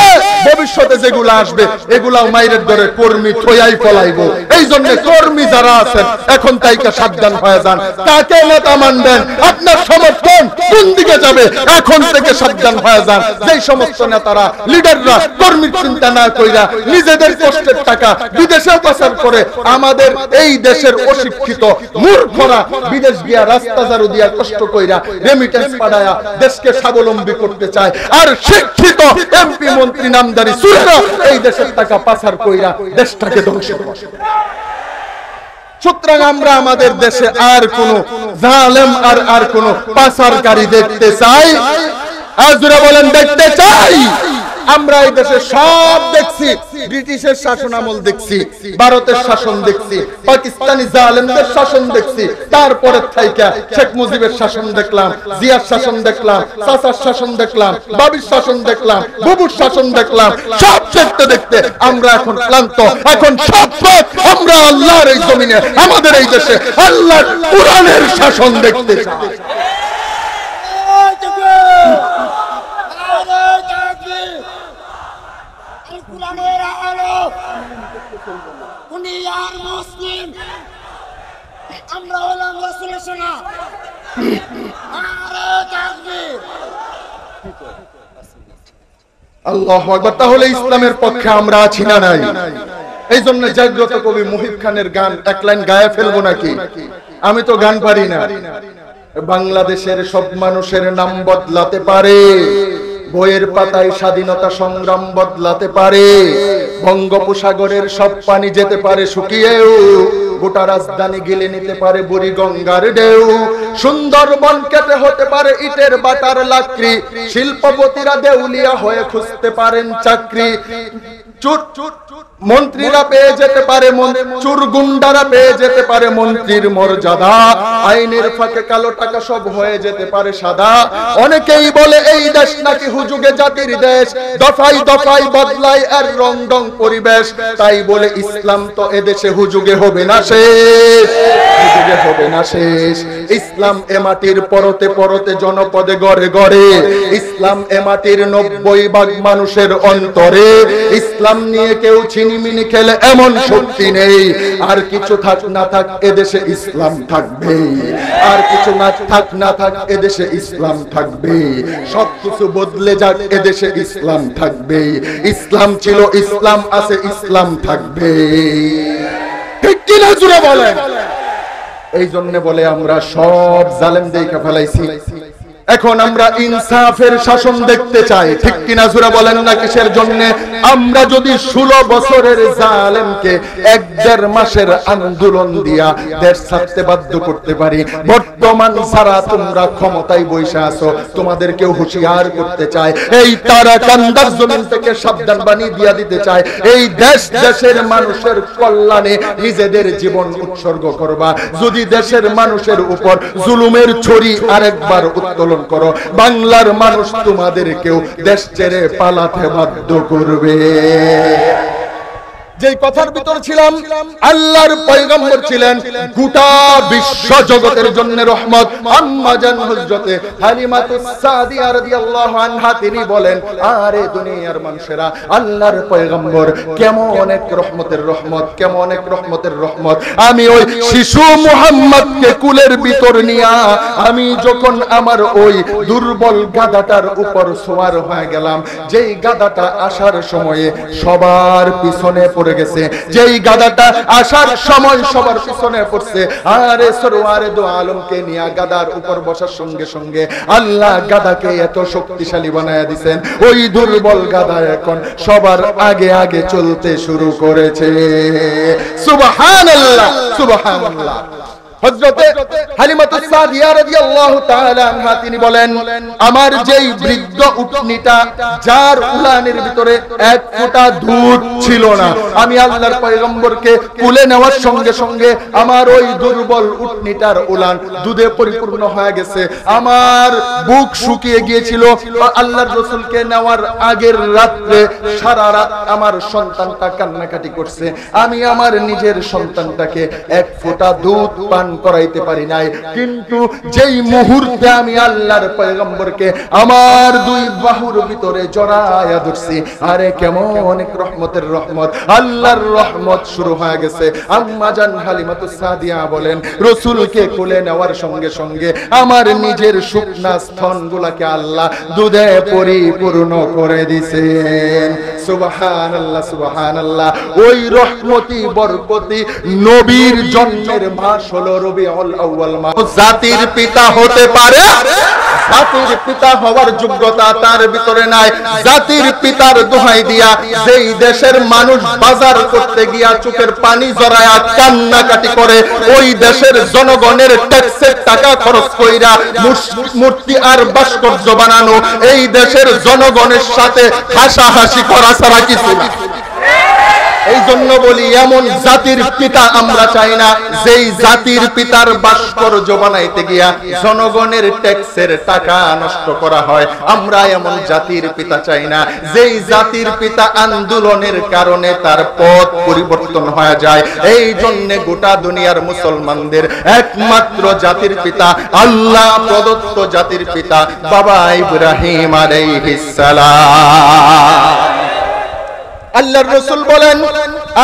[SPEAKER 1] ভবিষ্যতে যেগুলা আসবে এগুলাও মাইরের ধরে কর্মী থয়াই ফলাইবো। এই জন্য কর্মী যারা আছেন এখন তাইকা সাবধান হয়ে যান। কাকে নেতা মানবেন, আপনার সমর্থন কোন দিকে যাবে, এখন থেকে সাবধান হয়ে যান। যেই সমস্ত নেতারা লিডাররা কর্মীর চিন্তা না কইরা নিজেদের কষ্টের টাকা বিদেশে পাচার করে আমাদের এই দেশের অশিক্ষিত মূর্খরা বিদেশ গিয়া রাস্তা ঝাড়ু দিয়া কষ্ট কইরা রেমিটেন্স পাঠায়া দেশকে স্বাবলম্বী করতে চায়। আর শিক্ষিত এমপি মন্ত্রী নামদারি সুররা এই দেশের টাকা পাচার কইরা দেশটাকে ধ্বংস করে। সুতরাং আমরা আমাদের দেশে আর কোন জালেম আর কোন পাচারকারী দেখতে চাই? আজরা বলেন দেখতে চাই? আমরা এই দেশে সব দেখছি, ব্রিটিশের শাসন আমল দেখছি, ভারতের শাসন দেখছি, পাকিস্তানি জালেমদের শাসন দেখছি, তারপরে থাইকা শেখ মুজিবের শাসন দেখলাম, জিয়ার শাসন দেখলাম, চাচার শাসন দেখলাম, বাবির শাসন দেখলাম, বুবুর শাসন দেখলাম। সব দেখতে দেখতে আমরা এখন ক্লান্ত। এখন সব আমরা আল্লাহর এই জমিনে আমাদের এই দেশে আল্লাহর কোরআনের শাসন দেখতে চাই।
[SPEAKER 2] আমরা হলাম রাসূলের সেনা।
[SPEAKER 1] আল্লাহু আকবার। তাহলে ইসলামের পক্ষে আমরা আছি না নাই? এই জন্য জাগ্রত কবি মুহিব খানের গান এক লাইন গায়ে ফেলবো নাকি? আমি তো গান পারি না। বাংলাদেশের সব মানুষের নাম বদলাতে পারে, বইয়ের পাতায় স্বাধীনতা সংগ্রাম বদলাতে পারে, বঙ্গোপসাগরের সব পানি যেতে পারে শুকিয়েও, গোটা রাজধানী গিলে নিতে পারে বুড়ি গঙ্গার ঢেউ, সুন্দরবন কেটে হতে পারে ইটের বাটার লাকড়ি, শিল্পপতিরা দেউলিয়া হয়ে খুঁজতে পারেন চাকরি, মন্ত্রীরা পেয়ে যেতে পারে, চুর গুন্ডারা পেয়ে যেতে পারে মন্ত্রীর মর্যাদা, আইনের ফাঁকে কালো টাকা সব হয়ে যেতে পারে সাদা। অনেকেই বলে এই দেশ নাকি হুজুগে জাতির দেশ, দফাই দফাই বদলায় আর রং রং পরিবেশ, তাই বলে ইসলাম তো এদেশে হুজুগে হবে না শেষ, হুজুগে হবে না শেষ। ইসলাম এ মাটির পরতে পরতে জনপদে গড়ে গড়ে, ইসলাম এ মাটির 90% মানুষের অন্তরে, ইসলাম নিয়ে কেউ ছিনিমিনি খেলে এমন শক্তি নেই। আর কিছু থাক না থাক এদেশে ইসলাম থাকবে, আর কিছু না থাক না থাক এদেশে ইসলাম থাকবে, সবকিছু বদলে যাক এদেশে ইসলাম থাকবে। ইসলাম ছিল, ইসলাম আছে, ইসলাম থাকবে। ঠিক কিনা জোরে বলেন? এই জন্য বলে আমরা সব জালেম দেখে ফেলাইছি, এখন আমরা ইনসাফের শাসন দেখতে চাই, ঠিক কিনা জোরে বলেন না? কিসের জন্য? আমরা যদি 16 বছরের জালেমকে 1-1.5 মাসের আন্দোলন দিয়া দেশ ছাড়তে বাধ্য করতে পারি, বর্তমান যারা তোমরা ক্ষমতায় বসে আছো তোমাদেরকেও হুঁশিয়ার করতে চাই, এই তারাকান্দার জমিন থেকে সাবধান বাণী দিয়া দিতে চাই, এই দেশের মানুষের কল্যাণে নিজেদের জীবন উৎসর্গ করবা। যদি দেশের মানুষের উপর জুলুমের ছড়ি আরেকবার উত্তোলন করো, বাংলার মানুষ তোমাদেরকেও দেশ ছেড়ে পালাতে বাধ্য করবে। যে কথার ভিতর ছিলাম, আল্লাহর পয়গম্বর ছিলেন গোটা বিশ্ব জগতের জন্য রহমত। আম্মা জান হযরতে হালিমাতুস সাদিয়া রাদিয়াল্লাহু আনহা তিনি বলেন, আরে দুনিয়ার মানুষেরা, আল্লাহর পয়গম্বর কেমন এক রহমতের রহমত, কেমন এক রহমতের রহমত। আমি ওই শিশু মুহাম্মদকে কুলের ভিতর নিয়া আমি যখন আমার ওই দুর্বল গাধাটার উপর সওয়ার হয়ে গেলাম, যেই গাধাটা আসার সময়ে সবার পিছনে পড়ে গেছে, যেই গাধাটা আসার সময় সবার পিছনে পড়ছে, আরে সরওয়ারে দো আলমকে নিয়ে গাধার উপর বসার সঙ্গে সঙ্গে আল্লাহ গাধাকে এত শক্তিশালী বানায়া দিবেন, ওই দুর্বল গাধা এখন সবার আগে আগে চলতে শুরু করেছে। সুবহানাল্লাহ, সুবহানাল্লাহ। হযরতে হালিমাতুস সাদিয়া রাদিয়াল্লাহু তাআলা আনহা তিনি বলেন, আমার যেই বৃদ্ধ উটনিটা যার উলানের ভিতরে এক ফোঁটা দুধ ছিল না, আমি আল্লাহর পয়গম্বরকে কুলে নেওয়ার সঙ্গে সঙ্গে আমার ওই দুর্বল উটনিটার উলান দুধে পরিপূর্ণ হয়ে গেছে, আমার বুক শুকিয়ে গিয়েছিল। আল্লাহর রাসূলকে নেওয়ার আগের রাতে সারা রাত আমার সন্তানটা কান্নাকাটি করছে, আমি আমার নিজের সন্তানটাকে এক ফোঁটা দুধ পান করাইতে পারি নাই, কিন্তু যেই মুহূর্তে আমি আল্লাহর পয়গম্বরকে আমার দুই বাহুর ভিতরে জড়ায়া ধরছি, আরে কেমন এক রহমতের রহমত, আল্লাহর রহমত শুরু হয়ে গেছে। আম্মা জান হালিমাতুস সাদিয়া বলেন, রাসূলকে কোলে নেওয়ার সঙ্গে সঙ্গে আমার নিজের শুকনা স্তনগুলোকে আল্লাহ দুধে পরিপূর্ণ করে দিয়েছেন। সুবহানাল্লাহ, সুবহানাল্লাহ। ওই রহমতি বরকতি নবীর জন্মের মাস হলো রবিউল আউয়াল মাস। জাতির পিতা হতে পারে, জাতির পিতা হওয়ার যোগ্যতা তার ভিতরে নাই। জাতির পিতার দোহাই দিয়া যেই দেশের মানুষ বাজার করতে গিয়া চোখের পানি জড়ায়া কান্নাকাটি করে, ওই দেশের জনগণের ট্যাক্সের টাকা খরচ কইরা মূর্তি আর ভাস্কর্য বানানো, এই দেশের জনগণের সাথে হাসাহাসি করা ছাড়া কিছু না। এই জন্য বলি, এমন জাতির পিতা আমরা চাই না যেই জাতির পিতার ভাস্কর্য বানাইতে গিয়া জনগণের ট্যাক্সের টাকা নষ্ট করা হয়। আমরা এমন জাতির পিতা চাই না যেই জাতির পিতা আন্দোলনের কারণে তার পথ পরিবর্তন হয়ে যায়। এই জন্য গোটা দুনিয়ার মুসলমানদের একমাত্র জাতির পিতা, আল্লাহ প্রদত্ত জাতির পিতা বাবা ইব্রাহিম আলাইহিস সালাম। আল্লাহর রাসূল বলেন,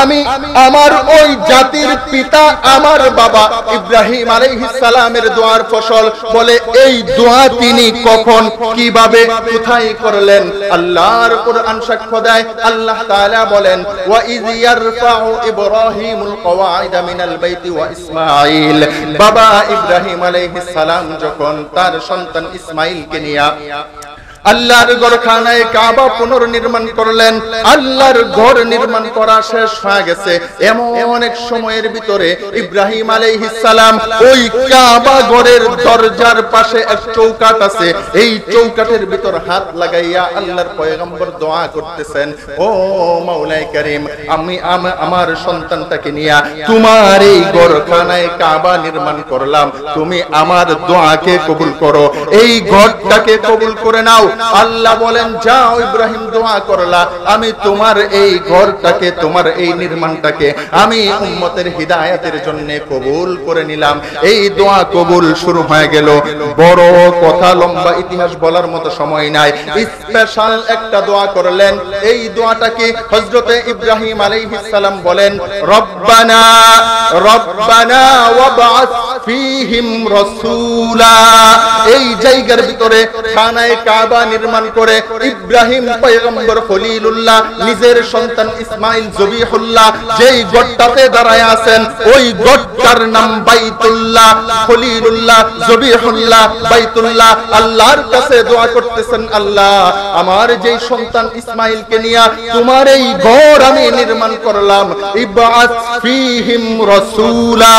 [SPEAKER 1] আমি আমার ওই জাতির পিতা আমার বাবা ইব্রাহিম আলাইহিস সালামের দোয়ার ফসল। বলে এই দোয়া তিনি কখন, কিভাবে, কোথায় করলেন? আল্লাহর কুরআন সাক্ষ্য দেয়। আল্লাহ তাআলা বলেন, ওয়া ইয ইয়ারফাউ ইব্রাহিমুল কওয়াইদা মিনাল বাইতি ওয়া ইসমাঈল। বাবা ইব্রাহিম আলাইহিস সালাম যখন তার সন্তান ইসমাঈলকে নিয়ে আল্লাহর ঘরখানায় কাবা পুনর্নির্মাণ করলেন, আল্লাহর ঘর নির্মাণ করা শেষ হয়ে গেছে, এমন এক সময়ের ভিতরে ইব্রাহিম আলাইহিস সালাম ওই কাবা ঘরের দরজার পাশে এক চৌকাঠ আছে, এই চৌকাঠের ভিতর হাত লাগাইয়া আল্লাহর পয়গম্বর দোয়া করতেছেন, ও মাওলাই কারীম, আমি আমার সন্তানটাকে নিয়ে তোমার এই ঘরখানায় কাবা নির্মাণ করলাম, তুমি আমার দোয়াকে কবুল করো, এই ঘরটাকে কবুল করে নাও। আল্লাহ বলেন, যাও ইব্রাহিম, দোয়া করলা, আমি তোমার এই ঘরটাকে, তোমার এই নির্মাণটাকে আমি উম্মতের হিদায়াতের জন্য কবুল করে নিলাম। এই দোয়া কবুল শুরু হয়ে গেল। বড় কথা, লম্বা ইতিহাস বলার মতো সময় নাই, স্পেশাল একটা দোয়া করলেন। এই দোয়াটাকে হযরতে ইব্রাহিম আলাইহিস সালাম বলেন, রব্বানা রব্বানা ওয়াবআস ফীহিম রাসূলা। এই জায়গার ভিতরে খানায়ে কাবা নির্মাণ করে ইব্রাহিম পয়গম্বর খলিলুল্লাহ নিজের সন্তান ইসমাইল জবিহুল্লাহ যেই গড়টাতে দাঁড়ায় আছেন ওই গড়টার নাম বাইতুল্লাহ। খলিলুল্লাহ জবিহুল্লাহ বাইতুল্লাহ আল্লাহর কাছে দোয়া করতেছেন, আল্লাহ আমার যেই সন্তান ইসমাইলকে নিয়ে তোমার এই ঘর আমি নির্মাণ করলাম, ইবআস ফীহিম রাসূলা,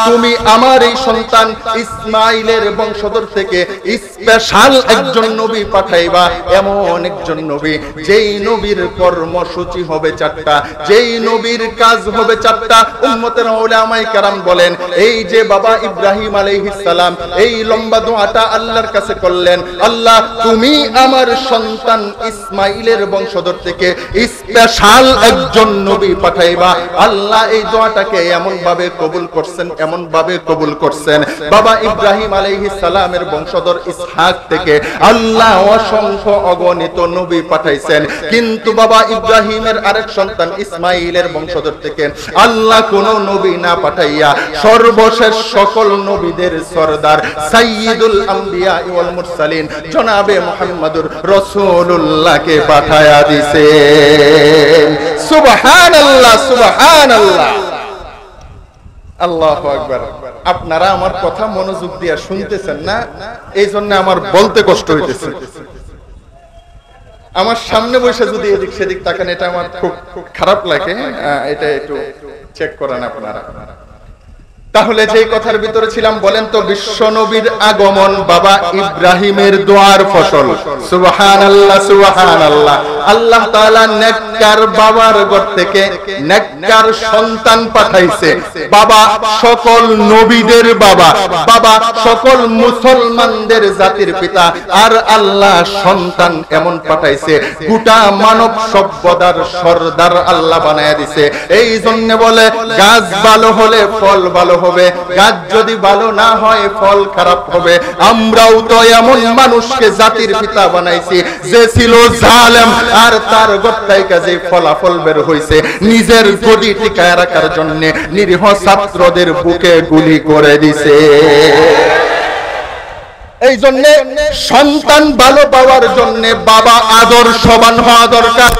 [SPEAKER 1] তুমি আমার এই সন্তান ইসমাইলের বংশধর থেকে স্পেশাল একজন নবী পাঠাইবা, এমন একজন নবী যেই নবীর কর্মসূচি হবে চারটা, যেই নবীর কাজ হবে চারটা। উম্মতের উলামায়ে কেরাম বলেন এই যে বাবা ইব্রাহিম আলাইহিস সালাম এই লম্বা দোয়াটা আল্লাহর কাছে করলেন, আল্লাহ তুমি আমার সন্তান ইসমাইলের বংশধর থেকে স্পেশাল একজন নবী পাঠাইবা। আল্লাহ এই দোয়াটাকে এমন ভাবে কবুল করছেন, এমন ভাবে কবুল করছেন, বাবা ইব্রাহিম আলাইহিস সালামের বংশধর ইসহাক থেকে আল্লাহ অসংখ্য অগণিত নবী পাঠাইছেন, কিন্তু বাবা ইব্রাহিমের আরেক সন্তান ইসমাইলের বংশধর থেকে আল্লাহ কোন নবী না পাঠাইয়া সর্বশেষ সকল নবীদের সরদার সাইয়্যিদুল আম্বিয়া ওয়াল মুরসালিন জনাবে মুহাম্মদুর রাসূলুল্লাহকে পাঠায়া দিয়েছে। সুবহানাল্লাহ, সুবহানাল্লাহ, আল্লাহু আকবার। আপনারা আমার কথা মনোযোগ দিয়ে শুনতেছেন না, এই জন্য আমার বলতে কষ্ট হইতেছে। আমার সামনে বসে যদি এদিক সেদিক তাকান এটা আমার খুব খারাপ লাগে, এটা একটু চেক করেন আপনারা। তাহলে যেই কথার ভিতরে ছিলাম, বলেন তো বিশ্ব নবীর আগমন বাবা ইব্রাহিমের দোয়ার ফসল। সুবহানাল্লাহ, সুবহানাল্লাহ। আল্লাহ তাআলা নেককার বাবার ঘর থেকে নেককার সন্তান পাঠাইছে, বাবা সকল নবীদের বাবা, বাবা সকল মুসলমানদের জাতির পিতা, আর আল্লাহ সন্তান এমন পাঠাইছে গোটা মানব সভ্যতার সরদার আল্লাহ বানায়া দিছে। এই জন্য বলে গাছ ভালো হলে ফল ভালো হবে, গাছ যদি ভালো না হয় ফল খারাপ হবে। আমরাও তো এমন মানুষকে জাতির পিতা বানাইছি যে ছিল জালেম, আর তার গত্তায় কাজে ফলাফল বের হইছে নিজের গদি টিকায় রাখার জন্য নিরীহ ছাত্রদের বুকে গুলি করে দিছে। এই জন্য সন্তান ভালো পাওয়ার জন্য বাবা আদর্শবান হওয়া দরকার।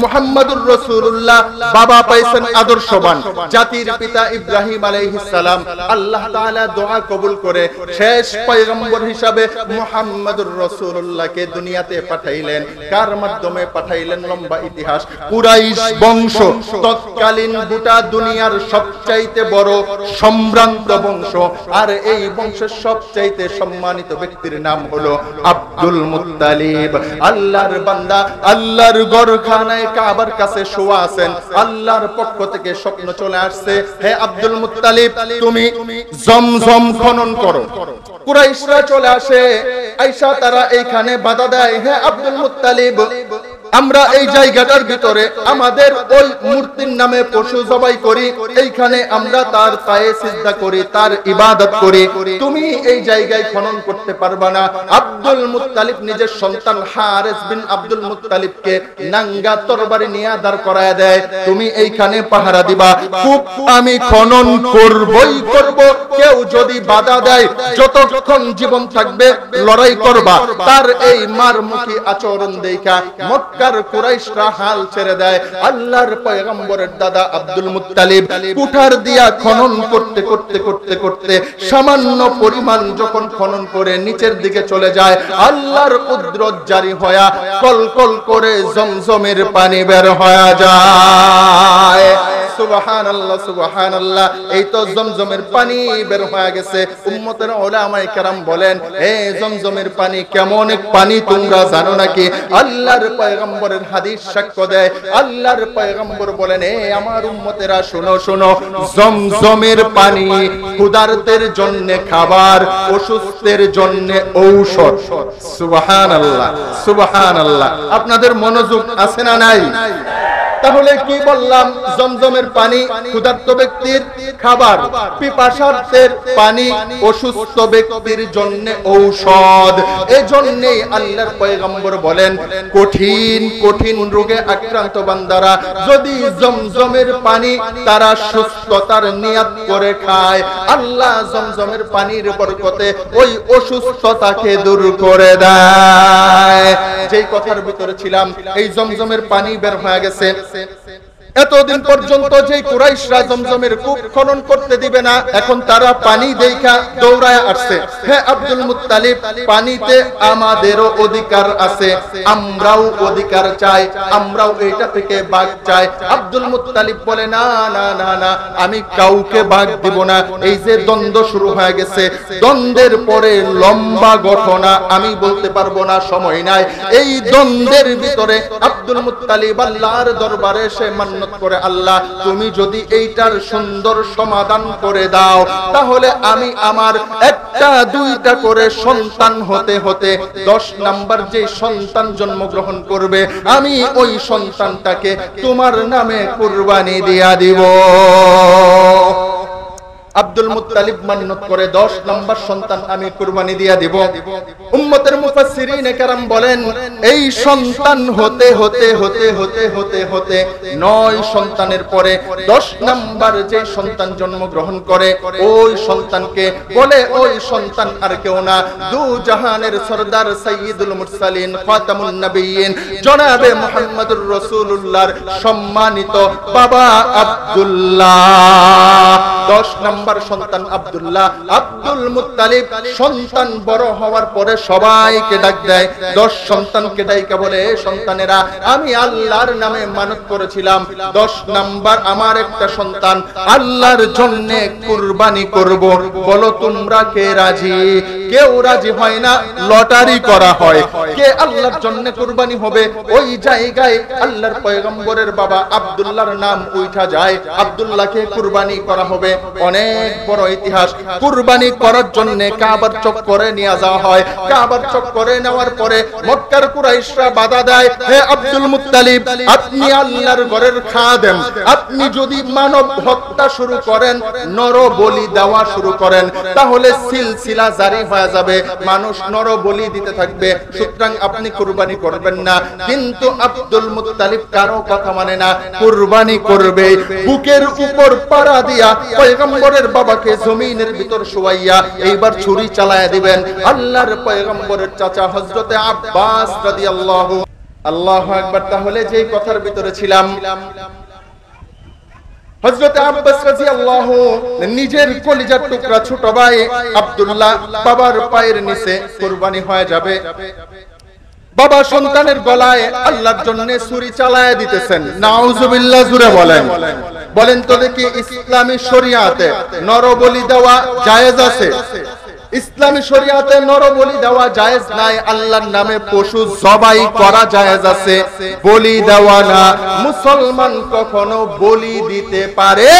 [SPEAKER 1] মুহাম্মদুর রাসূলুল্লাহ বাবা পাইছেন আদর্শবান, জাতির পিতা ইব্রাহিম আলাইহিস সালাম আল্লাহ তাআলা দোয়া কবুল করে শেষ পয়গম্বর হিসাবে মুহাম্মদুর রাসূলুল্লাহকে দুনিয়াতে পাঠাইলেন। কার মাধ্যমে পাঠাইলেন? লম্বা ইতিহাস। কুরাইশ বংশ তৎকালীন গোটা দুনিয়ার সবচাইতে বড় সম্ভ্রান্ত বংশ, আর এই বংশের সবচাইতে সম্মানিত ব্যক্তির নাম হলো আব্দুল মুত্তালিব। আল্লাহর বান্দা আল্লাহর ঘরখানায় কাবার কাছে শোয়া আছেন, আল্লাহর পক্ষ থেকে স্বপ্ন চলে আসছে, হে আব্দুল মুত্তালিব তুমি জমজম খনন করো। কুরাইশরা চলে আসে, আয়েশা তারা এইখানে বাধা দেয়, হে আব্দুল মুত্তালিব আমরা এই জায়গাটার ভিতরে আমাদের ওই মূর্তির নামে পশু জবাই করি, এইখানে আমরা তার পায়ে সিজদা করি, তার ইবাদত করি, তুমি এই জায়গায় খনন করতে পারবা না। আব্দুল মুত্তালিব নিজের সন্তান হারিস বিন আব্দুল মুত্তালিবকে নাঙ্গা তরবারি নিয়ে দাঁড় করায় দেয়, তুমি এইখানে পাহারা দিবা, খুব আমি খনন করবই করব, কেউ যদি বাধা দেয় যতক্ষণ জীবন থাকবে লড়াই করবা। তার এই মারমুখী আচরণ দেখা মক্কার কুরাইশরা হাল ছেড়ে দেয়। আল্লাহর পয়গম্বরের দাদা আব্দুল মুত্তালিব কুঠার দিয়া খনন করতে করতে করতে করতে সামান্য পরিমাণ যখন খনন করে নিচের দিকে চলে যায়, আল্লাহর কুদরত জারি হয়া কলকল করে জমজমের পানি বের হয়ে যায়। সুবহানাল্লাহ, সুবহানাল্লাহ। এই তো জমজমের পানি বের হয়ে গেছে। উম্মতের উলামায়ে কেরাম বলেন, এই জমজমের পানি কেমন এক পানি তোমরা জানো নাকি? আল্লাহর পয়গম্বরের হাদিস সাক্ষ্য দেয়। আল্লাহর পয়গম্বর বলেন, এ আমার উম্মতেরা শোনো শোনো, জমজমের পানি ক্ষুধার্তের জন্য খাবার, অসুস্থের জন্য ঔষধ। সুবহানাল্লাহ, সুবহানাল্লাহ। আপনাদের মনোযোগ আছে না নাই? তাহলে কি বললাম? জমজমের পানি ক্ষুধার্ত ব্যক্তির খাবার, পিপাসার্তের পানি অসুস্থ ব্যক্তির জন্য ঔষধ। এজন্যই আল্লাহর পয়গম্বর বলেন, কঠিন কঠিন রোগে আক্রান্ত বান্দারা যদি জমজমের পানি তারা সুস্থতার নিয়াত করে খায়, আল্লাহ জমজমের পানির বরকতে ওই অসুস্থতাকে দূর করে দেয়। যেই কথার ভিতরে ছিলাম, এই জমজমের পানি বের হয়ে গেছে। এতদিন পর্যন্ত যে কুরাইশরা জমজমের কূপ খনন করতে দিবে না, এখন তারা পানি দেখা দৌড়ায় আসছে। হে আব্দুল মুত্তালিব, পানিতে আমাদেরও অধিকার আছে, আমরাও অধিকার চাই, আমরাও এটা থেকে ভাগ চাই। আব্দুল মুত্তালিব বলে, না না না না, আমি কাউকে ভাগ দিব না। এই যে দ্বন্দ্ব শুরু হয়ে গেছে, দ্বন্দ্বের পরে লম্বা ঘটনা আমি বলতে পারবো না, সময় নাই। এই দ্বন্দ্বের ভিতরে আব্দুল মুত্তালিব আল্লাহর দরবারে সে মান্নত করে, আল্লাহ তুমি যদি এইটার সুন্দর সমাধান করে দাও, তাহলে আমি আমার একটা দুইটা করে সন্তান হতে হতে 10 নাম্বার যে সন্তান জন্মগ্রহণ করবে, আমি ওই সন্তানটাকে তোমার নামে কুরবানি দিয়া দিব। আব্দুল মুত্তালিব মান্নত করে 10 নাম্বার সন্তান আমি কুরবানি দিয়া দিব। উম্মতের মুফাসসিরিনে কেরাম বলেন, এই সন্তান হতে হতে হতে হতে হতে হতে 9 সন্তানের পরে 10 নাম্বার যে সন্তান জন্মগ্রহণ করে, ওই সন্তানকে বলে, ওই সন্তান আর কেউ না, দু জাহানের সরদার সাইয়্যিদুল মুরসালিন খাতামুন নবিয়্যিন জনাবে মুহাম্মদুর রাসূলুল্লাহর সম্মানিত বাবা আব্দুল্লাহ। 10 নাম্বার সন্তান আব্দুল্লাহ। আব্দুল মুত্তালিব সন্তান বড় হওয়ার পরে সবাইকে ডাক দেয়, 10 সন্তানকে ডাইকা বলে, সন্তানেরা আমি আল্লাহর নামে মানত করেছিলাম, 10 নাম্বার আমার একটা সন্তান আল্লাহর জন্য কুরবানি করব, বলো তোমরা কে রাজি? কেউ রাজি হয় না, লটারি করা হয়, কে আল্লাহর জন্য কুরবানি হবে। ওই জায়গায় আল্লাহর পয়গম্বরের বাবা আব্দুল্লাহর নাম উঠা যায়, আব্দুল্লাহকে কুরবানি করা হবে। অনেক বড় ইতিহাস। কুরবানি করার জন্য কাবার চক্করে নিয়ে যাওয়া হয়। কাবার চক্করে নেওয়ার পরে মক্কার কুরাইশরা বাধা দেয়, হে আব্দুল মুত্তালিব, আপনি আল্লাহর ঘরের খাদেম, আপনি যদি মানব হত্যা শুরু করেন, নর বলি দেওয়া শুরু করেন, তাহলে সিলসিলা জারি হয়ে যাবে, মানুষ নর বলি দিতে থাকবে, সুতরাং আপনি কুরবানি করবেন না। কিন্তু আব্দুল মুত্তালিব কারো কথা মানে না, কুরবানি করবে। বুকের উপর পাড়া দিয়া পয়গম্বরের বাবাকে জমিনের ভিতর শুয়াইয়া এইবার ছুরি চালায়া দিবেন। আল্লাহর পয়গম্বরের চাচা হযরতে আব্বাস রাদিয়াল্লাহু, আল্লাহু আকবার। তাহলে যেই কথার ভিতরে ছিলাম, হযরতে আব্বাস রাদিয়াল্লাহু নিজের কলিজার টুকরা ছোট ভাই আব্দুল্লাহ বাবার পায়ের নিচে কুরবানি হয়ে যাবে। বাবা সন্তানের গলায় আল্লাহর জন্য ছুরি চালায়া দিতেছেন। নাউজুবিল্লাহ, জুরে বলেন। বলেন তো দেখি, ইসলামী শরিয়াতে নরবলি দেওয়া জায়েজ আছে? ইসলামী শরিয়াতে নরবলি দেওয়া জায়েজ নাই, আল্লাহর নামে পশু জবাই করা জায়েজ আছে, বলি দেওয়া না। মুসলমান কখনো বলি দিতে পারে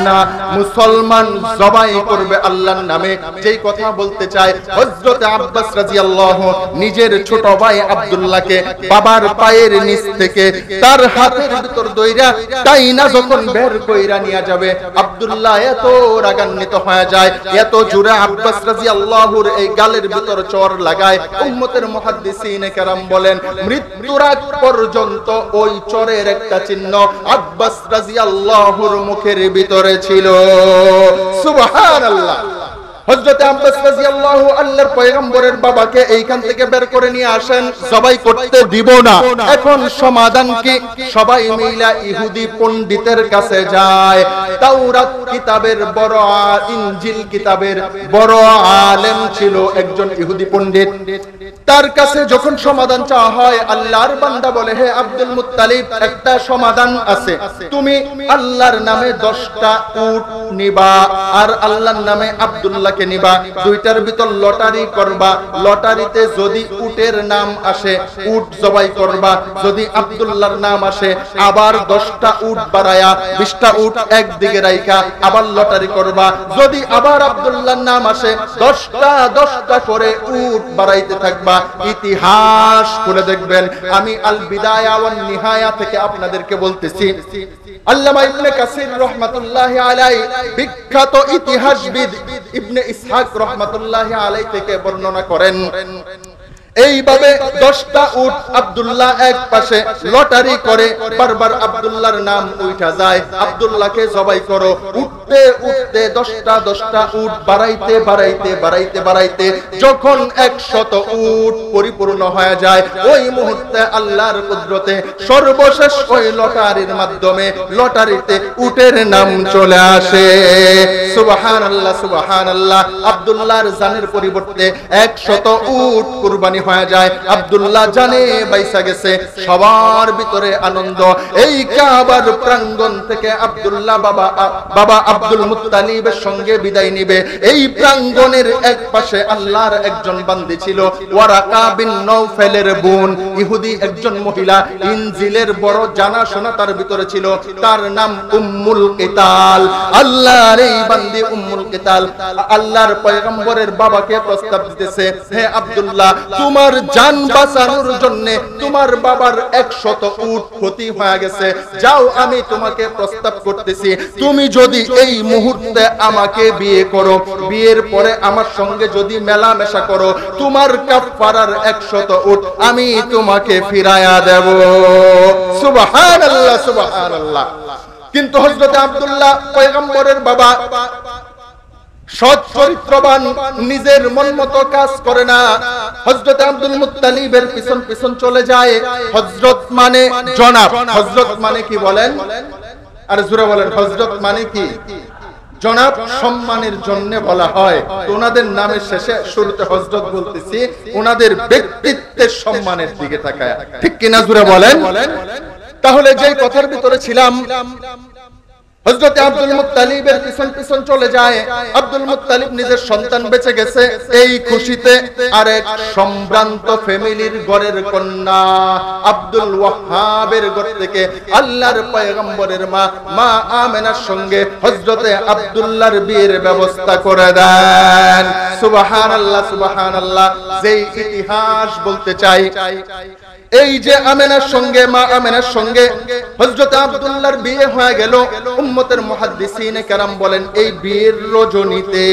[SPEAKER 1] না, মুসলমান জবাই করবে আল্লাহর নামে। যেই কথা বলতে চাই, হযরত আব্বাস রাদিয়াল্লাহু নিজের ছোট ভাই আব্দুল্লাহকে বাবার পায়ের নিচ থেকে তার হাতের ভিতর দইরা টাইনা যখন বের কইরা নিয়ে যাবে, আব্দুল্লাহ এত রাগান্বিত হয়ে যায়, এত জোরে আব্বাস রাদিয়াল্লাহুর এই গালের ভিতর চর লাগায়। উম্মতের মুহাদ্দিসিনে কেরাম বলেন, মৃত্যুর আগ পর্যন্ত ওই চরের একটা চিহ্ন আব্বাস রাদিয়াল্লাহুর মুখের ভিতরে ছিল। সুবহানাল্লাহ। হযরত আব্বাস রাদিয়াল্লাহু আল্লাহর পয়গম্বরের বাবাকে এইখান থেকে বের করে নিয়ে আসেন, জবাই করতে দিব না। এখন সমাধান কি? সবাই মিলা ইহুদি পণ্ডিতের কাছে যায়। তাওরাত কিতাবের বড়, ইনজিল কিতাবের বড় আলেম ছিল একজন ইহুদি পণ্ডিত। তার কাছে যখন সমাধান চাওয়া হয়, আল্লাহর বান্দা বলে, হে আব্দুল মুত্তালিব, একটা সমাধান আছে, তুমি আল্লাহর নামে 10টা উট নিবা আর আল্লাহর নামে আব্দুল্লাহ উটটাকে নিবা, দুইটার ভিতর লটারি করবা, লটারিতে যদি উটের নাম আসে উট জবাই করবা, যদি আব্দুল্লাহর নাম আসে আবার 10টা উট বাড়ায়া 20টা উট একদিকে রাইখা আবার লটারি করবা, যদি আবার আব্দুল্লাহর নাম আসে 10টা করে উট বাড়াইতে থাকবা। ইতিহাস খুলে দেখবেন, আমি আল বিদায়া ওয়ান নিহায়া থেকে আপনাদেরকে বলতেছি। আল্লামা ইবনে কাসির রাহমাতুল্লাহি আলাইহি বিখ্যাত ইতিহাসবিদ ইবনে ইসহাক রাহমাতুল্লাহি আলাইহি থেকে বর্ণনা করেন, এইভাবে 10টা উট আব্দুল্লাহ এক পাশে লটারি করে, বারবার আব্দুল্লাহর নাম উঠা যায়, আব্দুল্লাহকে জবাই করো, উঠতে উঠতে 10টা উট বাড়াইতে যখন 100 উট পরিপূর্ণ হয়ে যায়, ওই মুহূর্তে আল্লাহর কুদরতে সর্বশেষ ওই লটারির মাধ্যমে লটারিতে উটের নাম চলে আসে। সুবহানাল্লাহ সুবহানাল্লাহ। আব্দুল্লাহর জানের পরিবর্তে 100 উট কুরবানি হয়ে যায়, আব্দুল্লাহ জানে বাইসা গেছে, সবার ভিতরে আনন্দ। এই কাবার প্রাঙ্গণ থেকে আব্দুল্লাহ বাবা আব্দুল মুত্তালিবের সঙ্গে বিদায় নিবে। এই প্রাঙ্গণের এক পাশে আল্লাহর একজন বান্দী ছিল, ওয়ারাকা বিন নওফেলের বোন, ইহুদি একজন মহিলা, ইনজিলের বড় জানাশোনা তার ভিতরে ছিল, তার নাম উম্মুল কিতাল। আল্লাহর এই বান্দী উম্মুল কিতাল আল্লাহর পয়গম্বরের বাবাকে প্রস্তাব দিতেছে, হে আব্দুল্লাহ, তোমার জান বাঁচানোর জন্য তোমার বাবার 100 উট ক্ষতি হয়ে গেছে, যাও আমি তোমাকে প্রস্তাব করতেছি, তুমি যদি এই মুহূর্তে আমাকে বিয়ে করো, বিয়ের পরে আমার সঙ্গে যদি মেলামেশা করো, তোমার কাফারার 100 উট আমি তোমাকে ফিরায়া দেব। সুবহানাল্লাহ সুবহানাল্লাহ। কিন্তু হযরত আব্দুল্লাহ পয়গম্বরের বাবা সৎ চরিত্রবান, নিজের মন মতো কাজ করে না, হযরত আব্দুল মুত্তালিবের পিছন পিছন চলে যায়। হযরত মানে জনাব, হযরত মানে কি বলেন, আর জোরে বলেন, হযরত মানে কি? জনাব সম্মানের জন্য বলা হয়, ওনাদের নামের শেষে শুরুতে হযরত বলতেছি, ওনাদের ব্যক্তিত্বের সম্মানের দিকে তাকায়, ঠিক কিনা জোরে বলেন। তাহলে যেই কথার ভিতরে ছিলাম, হযরত আব্দুল মুত্তালিবের পিছন পিছন চলে যায়। আব্দুল মুত্তালিব নিজের সন্তান বেঁচে গেছে, এই খুশিতে আরেক সম্ভ্রান্ত ফ্যামিলির ঘরের কন্যা আব্দুল ওয়াহাবের ঘর থেকে আল্লাহর পয়গম্বরের মা আমেনার সঙ্গে হযরতে আব্দুল্লাহর বিয়ের ব্যবস্থা করে দেন। সুবহানাল্লাহ সুবহানাল্লাহ। যেই ইতিহাস বলতে চাই, এই যে আমেনার সঙ্গে মা আমেনার সঙ্গে হযরত আব্দুল্লাহর বিয়ে হয়ে গেল। উম্মতের মুহাদ্দিসিনে কেরাম বলেন, এই বিয়ের রজনীতে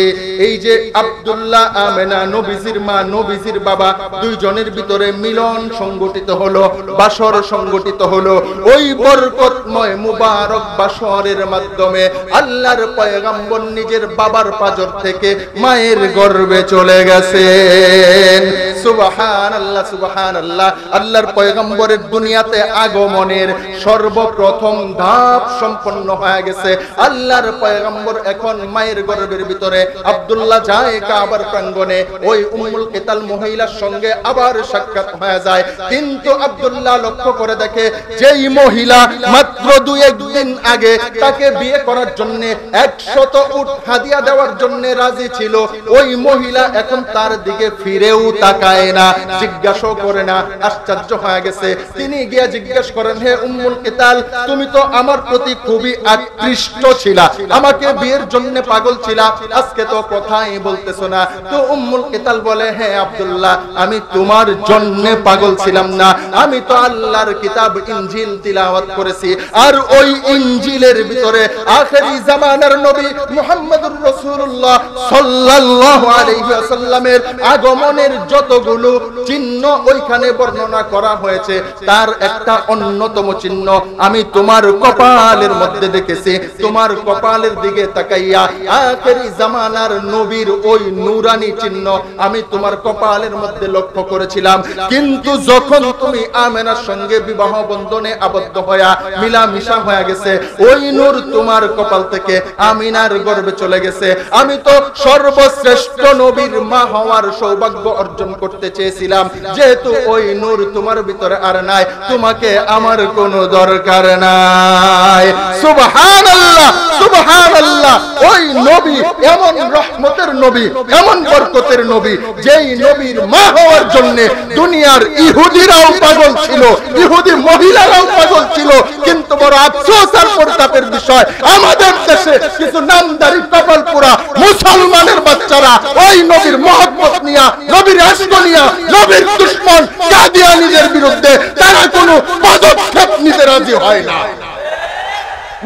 [SPEAKER 1] এই যে আব্দুল্লাহ আমেনা, নবীজির মা নবীজির বাবা, দুইজনের ভিতরে মিলন সংগঠিত হলো, বাসর সংগঠিত হলো। ওই বরকতময় মুবারক বাসরের মাধ্যমে আল্লাহর পয়গম্বর নিজের বাবার পাজর থেকে মায়ের গর্ভে চলে গেছেন। সুবহানাল্লাহ সুবহানাল্লাহ। আল্লাহর পয়গম্বরের দুনিয়াতে আগমনের সর্বপ্রথম ধাপ সম্পন্ন হয়ে গেছে। আল্লাহর পয়গম্বর এখন মায়ের গর্ভের ভিতরে, আব্দুল্লাহ যায় কাবার প্রাঙ্গণে, ওই উম্মুল কিতাল মহিলার সঙ্গে আবার সাক্ষাৎ হয়ে যায়। কিন্তু আব্দুল্লাহ লক্ষ্য করে দেখে, যেই মহিলা মাত্র 2-1 দিন আগে তাকে বিয়ে করার জন্য 100 উট হাদিয়া দেওয়ার জন্য রাজি ছিল, ওই মহিলা এখন তার দিকে ফিরেও তাকায় না, জিজ্ঞাসা করে না। আশ্চর্য হয়ে গেছে। তিনি গিয়া জিজ্ঞেস করেন, হে উম্মুল কিতাল, তুমি তো আমার প্রতি খুবই আকৃষ্ট ছিলা, আমাকে বিয়ের জন্য পাগল ছিলা, আজকে তো কথাই বলতেছো না। তো উম্মুল কিতাল বলে, হে আব্দুল্লাহ, আমি তোমার জন্য পাগল ছিলাম না, আমি তো আল্লাহর কিতাব ইনজিল তিলাওয়াত করেছি, আর ওই ইনজিলের ভিতরে আখেরি জামানার নবী মুহাম্মদুর রাসূলুল্লাহ সাল্লাল্লাহু আলাইহি ওয়াসাল্লামের আগমনের যতগুলো চিহ্ন ওইখানে বর্ণনা করা হয়েছে, তার একটা অন্যতম চিহ্ন আমি তোমার কপালের মধ্যে দেখেছি। তোমার কপালের দিকে তাকাইয়া আখেরি জামানার নবীর ওই নূরানি চিহ্ন আমি তোমার কপালের মধ্যে লক্ষ্য করেছিলাম। কিন্তু যখন তুমি আমেনার সঙ্গে বিবাহ বন্ধনে আবদ্ধ হয়ে মিলামিশা হয়ে গেছে, ওই নূর তোমার কপাল থেকে আমিনার গর্ভে চলে গেছে। আমি তো সর্বশ্রেষ্ঠ নবীর মা হওয়ার সৌভাগ্য অর্জন করতে চেয়েছিলাম, যেহেতু ওই নূর তোমার ভিতরে আর নাই, তোমাকে আমার কোনো দরকার নাই। সুবহানাল্লাহ সুবহানাল্লাহ। ওই নবী এমন রহমতের নবী, এমন বরকতের নবী, যেই নবীর মা হওয়ার জন্য দুনিয়ার ইহুদিরাও পাগল ছিল, ইহুদি মহিলারাও পাগল ছিল। কিন্তু বড় আফসোস আর পরিতাপের বিষয়, আমাদের দেশে কিছু নামদারি কপালপুরা মুসলমানের বাচ্চারা ওই নবীর মহব্বত নিয়া, নবীর আশক নিয়া, নবীর দুশমন কাদিয়ানীদের বিরুদ্ধে তারা কোনো পদক্ষেপ নিতে রাজি হয় না।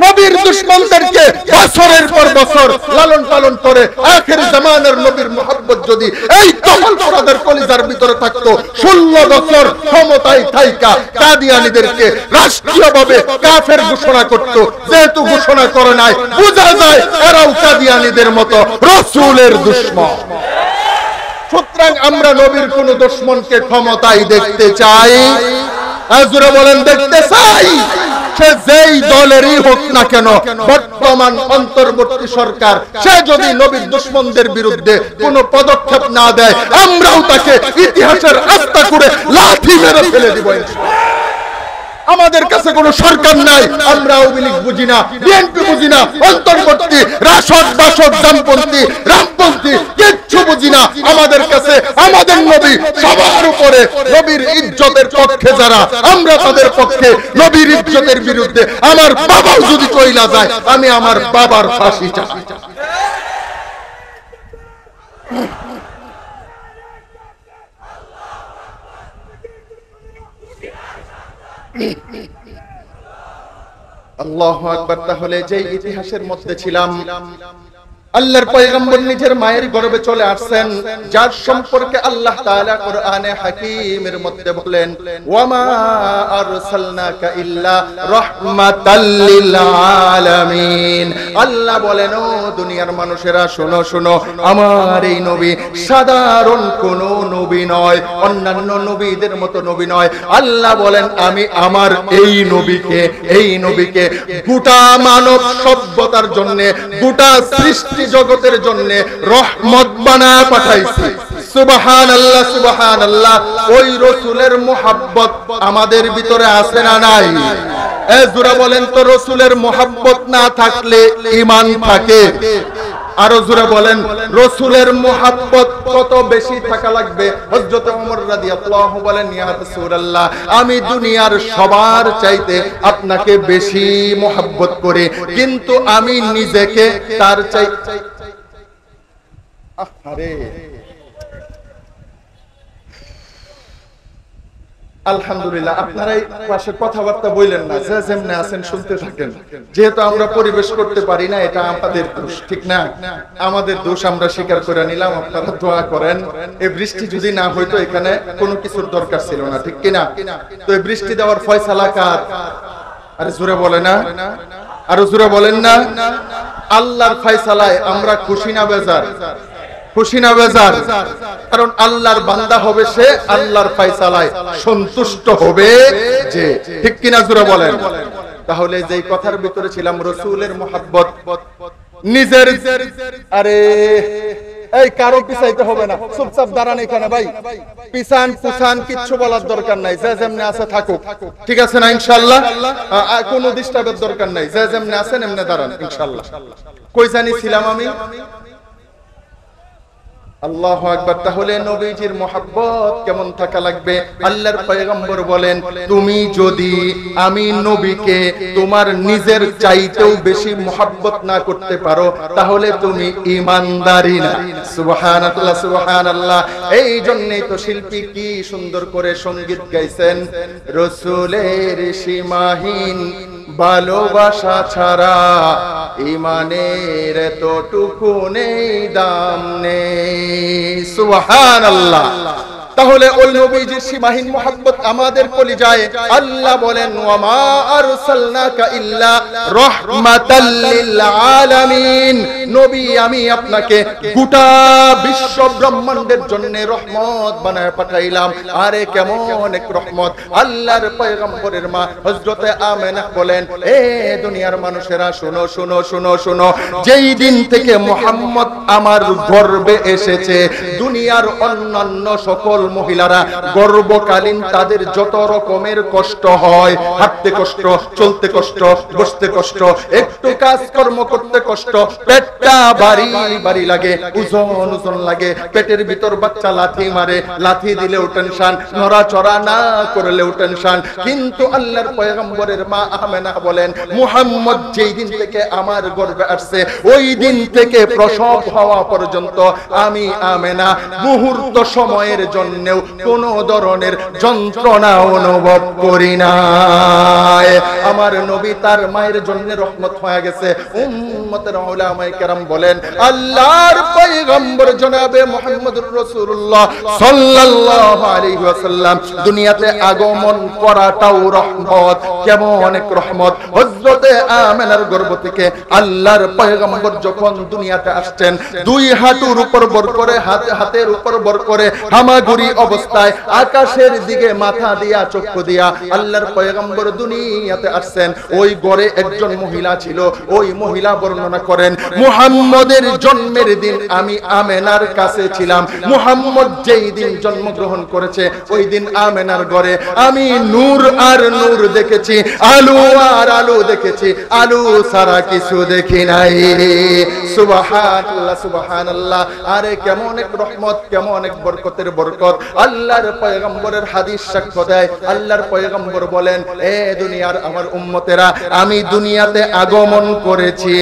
[SPEAKER 1] নবীর দুশমনদেরকে বছরের পর বছর লালন পালন করে আখের জামানার নবীর মহব্বত যদি এই কপালপুরাদের কলিজার ভিতরে থাকতো, 16 বছর ক্ষমতায় থাইকা কাদিয়ানীদেরকে রাষ্ট্রীয়ভাবে কাফের ঘোষণা করত। যেহেতু ঘোষণা করে নাই, বোঝা যায় এরাও কাদিয়ানীদের মতো রাসূলের দুশমন। সুতরাং আমরা নবীর কোন দুশমনকে ক্ষমতায় দেখতে চাই? আজরা বলেন দেখতে চাই। সে যেই দলেরই হোক না কেন, বর্তমান অন্তর্বর্তী সরকার সে যদি নবীর দুশমনদের বিরুদ্ধে কোনো পদক্ষেপ না দেয়, আমরাও তাকে ইতিহাসের আস্থা করে লাথি মেরে ফেলে দিব ইনশাআল্লাহ। আমাদের কাছে কোনো সরকার নাই, আমরা আওয়ামী লীগ বুঝি না, বিএনপি বুঝি না, অন্তর্বর্তী রাশদ বাসদ জামপন্থী রামপন্থী কিচ্ছু বুঝি না। আমাদের কাছে আমাদের নবী সবার উপরে, নবীর ইজ্জতের পক্ষে যারা, আমরা তাদের পক্ষে। নবীর ইজ্জতের বিরুদ্ধে আমার বাবাও যদি চইলা যায়, আমি আমার বাবার ফাঁসি চাই। আল্লাহু আকবার। তাহলে যে ইতিহাসের মধ্যে ছিলাম, আল্লাহর পয়গম্বর নিজের মায়ের গর্ভে চলে আসছেন, যার সম্পর্কে আল্লাহ তাআলা কোরআনে হাকীমের মধ্যে বলেন, ওয়ামা আরসালনাকা ইল্লা রাহমাতাল লিল আলামিন। আল্লাহ বলেন, ও দুনিয়ার মানুষেরা শোনো শোনো, আমার এই নবী সাধারণ কোন নবী নয়, অন্যান্য নবীদের মতো নবী নয়। আল্লাহ বলেন, আমি আমার এই নবীকে গোটা মানব সভ্যতার জন্য, গোটা সৃষ্টি জগতের জন্য রহমত বানায় পাঠাইছি। সুবহানাল্লাহ সুবহানাল্লাহ। ওই রাসূলের মুহাব্বত আমাদের ভিতরে আছে না নাই? জোরে বলেন তো, রাসূলের মুহাব্বত না থাকলে ঈমান থাকে? আরো জোরে বলেন, রাসূলের মুহাব্বত কত বেশি থাকা লাগবে? হযরত ওমর রাদিয়াল্লাহু বলেন, ইয়া রাসূলুল্লাহ, আমি দুনিয়ার সবার চাইতে আপনাকে বেশি মুহাব্বত করি, কিন্তু আমি নিজেকে তার চাইতে আলহামদুলিল্লাহ। আপনারা এই পাশে কথাবার্তা বললেন না, যে যেমনে আছেন শুনতে থাকেন। যেহেতু আমরা পরিবেশ করতে পারি না, এটা আমাদের দোষ, ঠিক না? আমাদের দোষ আমরা স্বীকার করে নিলাম। আপনারা দোয়া করেন, এই বৃষ্টি যদি না হইতো এখানে কোনো কিছুর দরকার ছিল না, ঠিক কিনা? তো এই বৃষ্টি দেওয়ার ফয়সালা কার? আরে জোরে বলে না, আরো জোরে বলেন না। আল্লাহর ফয়সালায় আমরা খুশি না বেজার? খুশি না বেজার? কারণ আল্লাহর বান্দা হবে সে, আল্লাহর ফয়সালায় সন্তুষ্ট হবে যে, ঠিক কিনা জোরে বলেন। তাহলে যেই কথার ভিতরে ছিলাম, রাসূলের মুহাব্বত নিজের, আরে এই কারো পিছাইতে হবে না, চুপচাপ দাঁড়ান এখানে ভাই, পিছান পুছান কিচ্ছু বলার দরকার নাই, যে যেমনে আছে থাকুক, ঠিক আছে না? ইনশাআল্লাহ কোনো ডিস্টার্বের দরকার নাই, যে যেমনে আছেন এমনে দাঁড়ান ইনশাআল্লাহ। কই জানি ছিলাম আমি? আল্লাহু আকবার। তাহলে নবীজির মুহাব্বত কেমন থাকা লাগবে? আল্লাহর পয়গম্বর বলেন, তুমি যদি আমি নবীকে তোমার নিজের চাইতেও বেশি মুহাব্বত না করতে পারো, তাহলে তুমি ঈমানদারি না। সুবহানাল্লাহ সুবহানাল্লাহ। এই জন্যই তো শিল্পী কি সুন্দর করে সঙ্গীত গাইছেন, রাসূলের সীমাহীন ভালোবাসা ছাড়া ঈমানের এতটুকু নেই, দাম নেই। সুবহানাল্লাহ। তাহলে ওই নবীজির সীমাহীন মুহাব্বত আমাদের কলিজায়। আল্লাহ বলেন, ওয়ামা আরসালনাকা ইল্লা রাহমাতাল লিল আলামিন। নবী, আমি আপনাকে গোটা বিশ্ব ব্রহ্মাণ্ডের জন্য রহমত বানায় পাঠাইলাম। আরে কেমন এক রহমত! আল্লাহর পয়গম্বরের মা হযরতে আমেনা বলেন, এ দুনিয়ার মানুষেরা শোনো শোনো শোনো শোনো, যেই দিন থেকে মুহাম্মদ আমার গর্ভে এসেছে, দুনিয়ার অন্যান্য সকল মহিলারা গর্ভকালীন তাদের যত রকমের কষ্ট হয়, হাঁটতে কষ্ট, চলতে কষ্ট, বসতে কষ্ট, একটু কাজকর্ম করতে কষ্ট, পেটটা ভারী ভারী লাগে, ওজন লাগে, পেটের ভিতর বাচ্চা লাথি মারে, লাথি দিলেও টেনশন, নড়াচড়া না করলেও টেনশন। কিন্তু আল্লাহর পয়গম্বরের মা আমেনা বলেন, মুহাম্মদ যেই দিন থেকে আমার গর্ভে আসছে ওই দিন থেকে প্রসব হওয়া পর্যন্ত আমি আমেনা মুহূর্ত সময়ের জন্যও কোন ধরনের যন্ত্রণা অনুভব করি না। আমার নবী তার মায়ের জন্য রহমত হয়ে গেছে। উম্মতের উলামায়ে কেরাম বলেন, আল্লাহর পয়গম্বর জনাবে মুহাম্মদুর রাসূলুল্লাহ সাল্লাল্লাহু আলাইহি ওয়াসাল্লাম দুনিয়াতে আগমন করাটাও রহমত। কেমন অনেক রহমত! হযরতে আমেনার গর্ভ থেকে আল্লাহর পয়গম্বর যখন দুনিয়াতে আসছেন, দুই হাঁটুর উপর ভর করে, হাতের উপর ভর করে, হামাগুড়ি অবস্থায় আকাশের দিকে মাথা দিয়া, চক্ষু দিয়া আল্লাহর পয়গম্বর দুনিয়াতে আসছেন। ওই ঘরে একজন মহিলা ছিল। ওই মহিলা বর্ণনা করেন, মুহাম্মদের জন্মের দিন আমি আমেনার কাছে ছিলাম। মুহাম্মদ যেই দিন জন্মগ্রহণ করেছে ওই দিন আমেনার ঘরে আমি নূর আর নূর দেখেছি, আলো আর আলো দেখেছি, আলো সারা কিছু দেখি নাই। সুবহানাল্লাহ, সুবহানাল্লাহ। আরে কেমন এক রহমত, কেমন এক বরকতের বরকত! আল্লাহর পয়গম্বরের হাদিস সাক্ষ্য দেয়। আল্লাহর পয়গম্বর বলেন, এ দুনিয়ার আমার উম্মতেরা, আমি দুনিয়াতে আগমন করেছি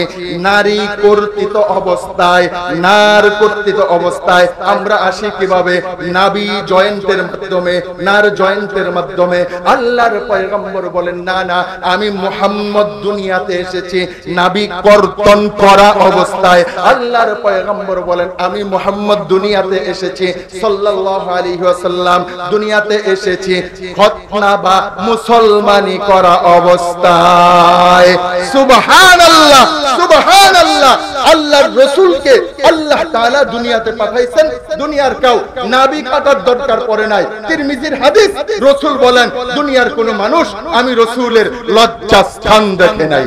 [SPEAKER 1] নারী কর্তৃত অবস্থায়। নার কর্তৃত অবস্থায় আমরা আসি কিভাবে? নাভি জয়েন্টের মাধ্যমে, নার জয়েন্টের মাধ্যমে। আল্লাহর পয়গম্বর বলেন, না না, আমি মুহাম্মদ দুনিয়াতে এসেছি নাভি কর্তন করা অবস্থায়। আল্লাহর পয়গম্বর বলেন, আমি মুহাম্মদ দুনিয়াতে এসেছি সাল্লাল্লাহু আলাইহি ওয়াসাল্লাম দুনিয়াতে এসেছি খতনা বা মুসলমানি করা অবস্থায়। সুবহানাল্লাহ, সুবহানাল্লাহ। আল্লাহর রাসূলকে আল্লাহ তাআলা দুনিয়াতে পাঠাইছেন, দুনিয়ার কেউ নাভি কাটার দরকার পড়ে নাই। তিরমিজির হাদিস, রাসূল বলেন, দুনিয়ার কোন মানুষ আমি রাসূলের লজ্জা স্থান দেখে নাই।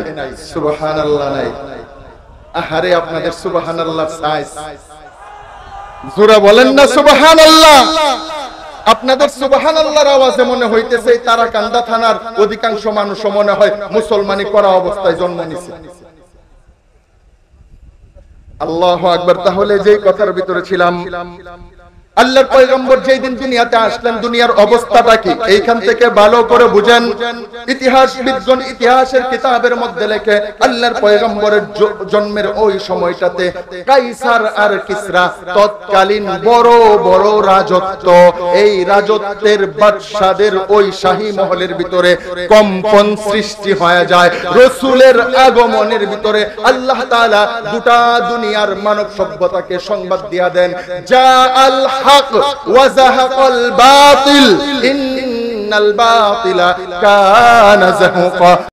[SPEAKER 1] সুবহানাল্লাহ নাই। আহারে আপনাদের সুবহানাল্লাহ সাইজ জোরে বলেন না সুবহানাল্লাহ। আপনাদের সুবহানাল্লাহর আওয়াজে মনে হইতেছে এই তারাকান্দা থানার অধিকাংশ মানুষ মনে হয় মুসলমানি করা অবস্থায় জন্ম নিছে। আল্লাহু আকবার। তাহলে যেই কথার ভিতরে ছিলাম, আল্লাহর পয়গম্বর যেই দিন দুনিয়াতে আসলেন দুনিয়ার অবস্থাটা কি এইখান থেকে ভালো করে বুঝেন। ইতিহাসবিদগণ ইতিহাসের কিতাবের মধ্যে লেখে, আল্লাহর পয়গম্বরের জন্মের ওই সময়টাতে কাইসার আর কিসরা তৎকালীন বড় বড় রাজত্ব, এই রাজত্বের বাদশাদের ওই শাহী মহলের ভিতরে কম্পন সৃষ্টি হয়ে যায়। রাসূলের আগমনের ভিতরে আল্লাহ তাআলা গোটা দুনিয়ার মানব সভ্যতাকে সংবাদ দিয়া দেন, যা আল হক ওয়া যাহাকাল বাতিল ইন্নাল বাতিলা কানা যাহুকা।